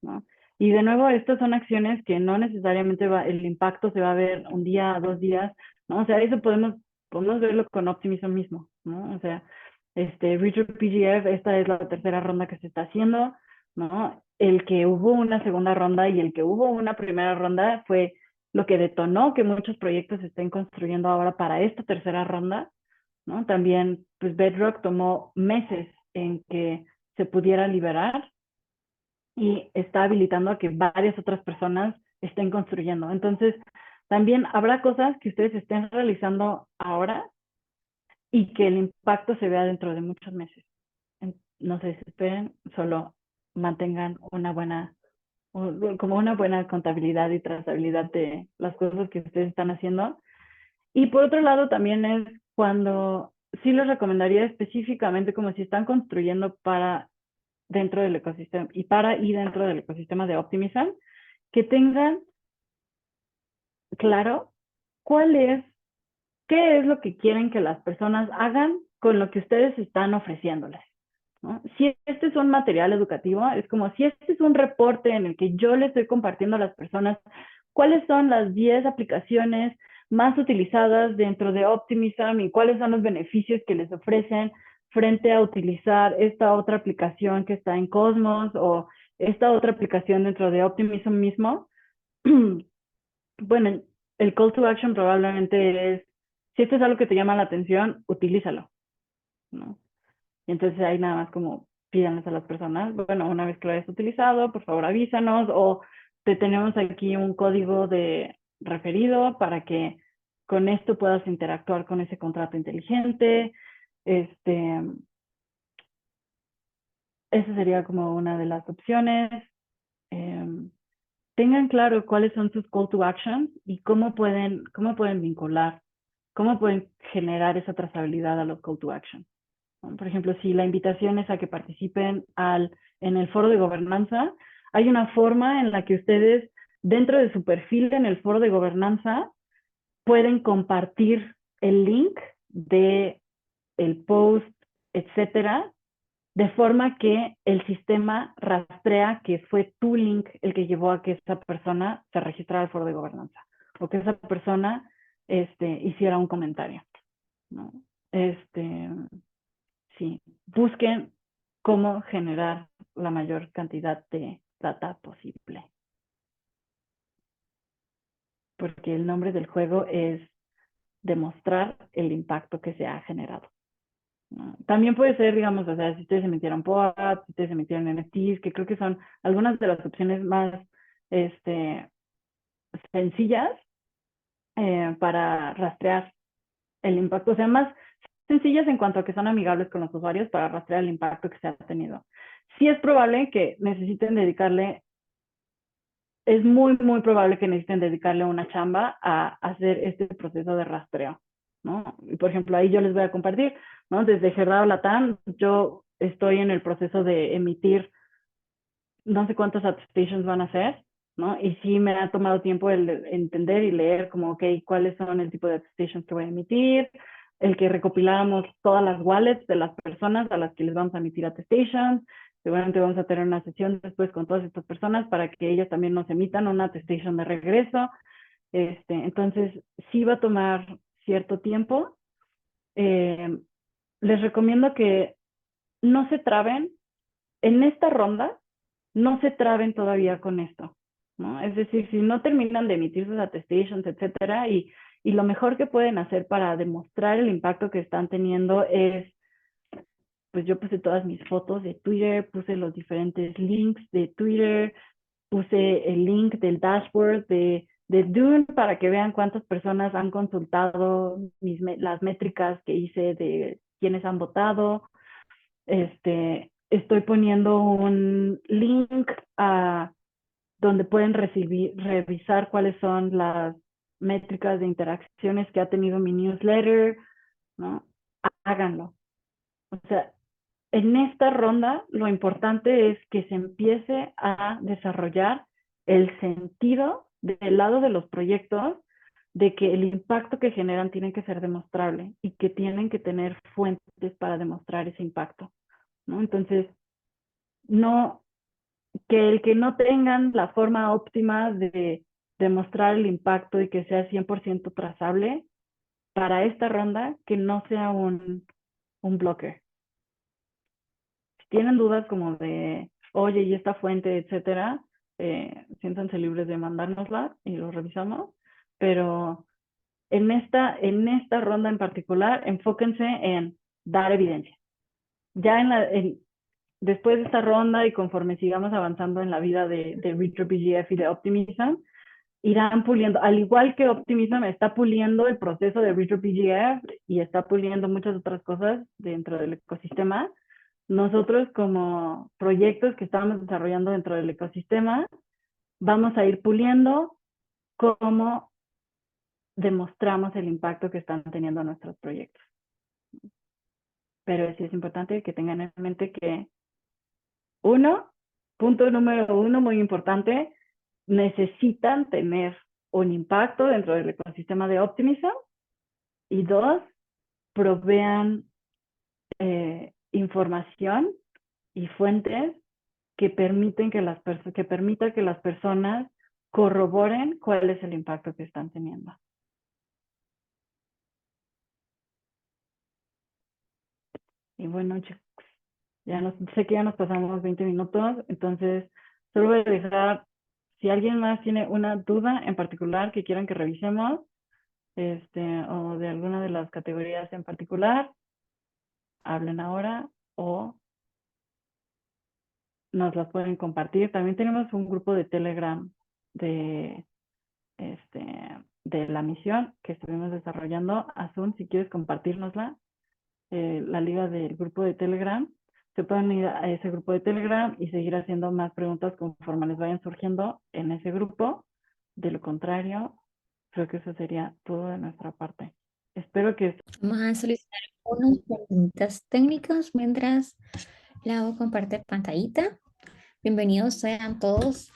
¿no? Y de nuevo, estas son acciones que no necesariamente el impacto se va a ver un día, 2 días, ¿no? O sea, eso podemos verlo con Optimism mismo, ¿no? O sea, RetroPGF, esta es la tercera ronda que se está haciendo, ¿no? El que hubo una segunda ronda y el que hubo una primera ronda fue lo que detonó que muchos proyectos se estén construyendo ahora para esta tercera ronda, ¿no? También, pues Bedrock tomó meses en que se pudiera liberar y está habilitando a que varias otras personas estén construyendo. Entonces, también habrá cosas que ustedes estén realizando ahora y que el impacto se vea dentro de muchos meses. No se desesperen, solo mantengan como una buena contabilidad y trazabilidad de las cosas que ustedes están haciendo. Y por otro lado, también es cuando sí les recomendaría específicamente como si están construyendo para dentro del ecosistema y dentro del ecosistema de Optimism, que tengan claro qué es lo que quieren que las personas hagan con lo que ustedes están ofreciéndoles, ¿no? Si este es un material educativo, es como si este es un reporte en el que yo le estoy compartiendo a las personas cuáles son las 10 aplicaciones más utilizadas dentro de Optimism y cuáles son los beneficios que les ofrecen frente a utilizar esta otra aplicación que está en Cosmos o esta otra aplicación dentro de Optimism mismo. Bueno, el call to action probablemente es, si esto es algo que te llama la atención, utilízalo, ¿no? Y entonces ahí nada más como pídanles a las personas, bueno, una vez que lo hayas utilizado, por favor avísanos o te tenemos aquí un código de referido para que con esto puedas interactuar con ese contrato inteligente. Esa sería como una de las opciones. Tengan claro cuáles son sus call to actions y cómo pueden vincular, cómo pueden generar esa trazabilidad a los call to action. Por ejemplo, si la invitación es a que participen en el foro de gobernanza, hay una forma en la que ustedes, dentro de su perfil en el foro de gobernanza, pueden compartir el link de el post, etcétera, de forma que el sistema rastrea que fue tu link el que llevó a que esa persona se registrara al foro de gobernanza o que esa persona hiciera un comentario, ¿no? Sí, busquen cómo generar la mayor cantidad de data posible. Porque el nombre del juego es demostrar el impacto que se ha generado, ¿no? También puede ser, digamos, o sea, si ustedes emitieron POAP, si ustedes emitieron NFTs, que creo que son algunas de las opciones más sencillas para rastrear el impacto, o sea, más sencillas en cuanto a que son amigables con los usuarios para rastrear el impacto que se ha tenido. Sí es probable que necesiten dedicarle, es muy, muy probable que necesiten dedicarle una chamba a hacer este proceso de rastreo, ¿no? Y por ejemplo, ahí yo les voy a compartir, ¿no? Desde Gerdau Latam, yo estoy en el proceso de emitir, no sé cuántas attestations van a hacer, ¿no? Y sí me ha tomado tiempo el entender y leer como, ok, cuáles son el tipo de attestations que voy a emitir, el que recopiláramos todas las wallets de las personas a las que les vamos a emitir attestations. Seguramente vamos a tener una sesión después con todas estas personas para que ellas también nos emitan una attestation de regreso. Entonces, sí va a tomar cierto tiempo. Les recomiendo que no se traben en esta ronda, no se traben todavía con esto, ¿no? Es decir, si no terminan de emitir sus attestations, etcétera, y lo mejor que pueden hacer para demostrar el impacto que están teniendo es, pues yo puse todas mis fotos de Twitter, puse los diferentes links de Twitter, puse el link del dashboard de Dune para que vean cuántas personas han consultado las métricas que hice de quienes han votado. Estoy poniendo un link a donde pueden revisar cuáles son las métricas de interacciones que ha tenido mi newsletter, ¿no? Háganlo. O sea, en esta ronda lo importante es que se empiece a desarrollar el sentido del lado de los proyectos de que el impacto que generan tiene que ser demostrable y que tienen que tener fuentes para demostrar ese impacto, ¿no? Entonces, no, que el que no tengan la forma óptima de demostrar el impacto y que sea 100% trazable para esta ronda, que no sea un blocker. Si tienen dudas como de, oye, y esta fuente, etcétera, siéntanse libres de mandárnosla y lo revisamos, pero en esta ronda en particular, enfóquense en dar evidencia. Ya después de esta ronda y conforme sigamos avanzando en la vida de RetroPGF y de Optimism, irán puliendo, al igual que Optimism está puliendo el proceso de RetroPGF y está puliendo muchas otras cosas dentro del ecosistema. Nosotros como proyectos que estamos desarrollando dentro del ecosistema, vamos a ir puliendo cómo demostramos el impacto que están teniendo nuestros proyectos. Pero sí es importante que tengan en mente que punto número uno, muy importante, necesitan tener un impacto dentro del ecosistema de Optimism. Y dos, provean información y fuentes que permitan que las personas corroboren cuál es el impacto que están teniendo. Y bueno, chicos, sé que ya nos pasamos 20 minutos, entonces solo voy a dejar, si alguien más tiene una duda en particular que quieran que revisemos, o de alguna de las categorías en particular, hablen ahora o nos las pueden compartir. También tenemos un grupo de Telegram de, de la misión que estuvimos desarrollando. Azun, si quieres compartirnosla, la liga del grupo de Telegram. Se pueden ir a ese grupo de Telegram y seguir haciendo más preguntas conforme les vayan surgiendo en ese grupo. De lo contrario, creo que eso sería todo de nuestra parte. Espero que... Vamos a solicitar unas preguntas técnicas mientras la hago compartir pantallita. Bienvenidos sean todos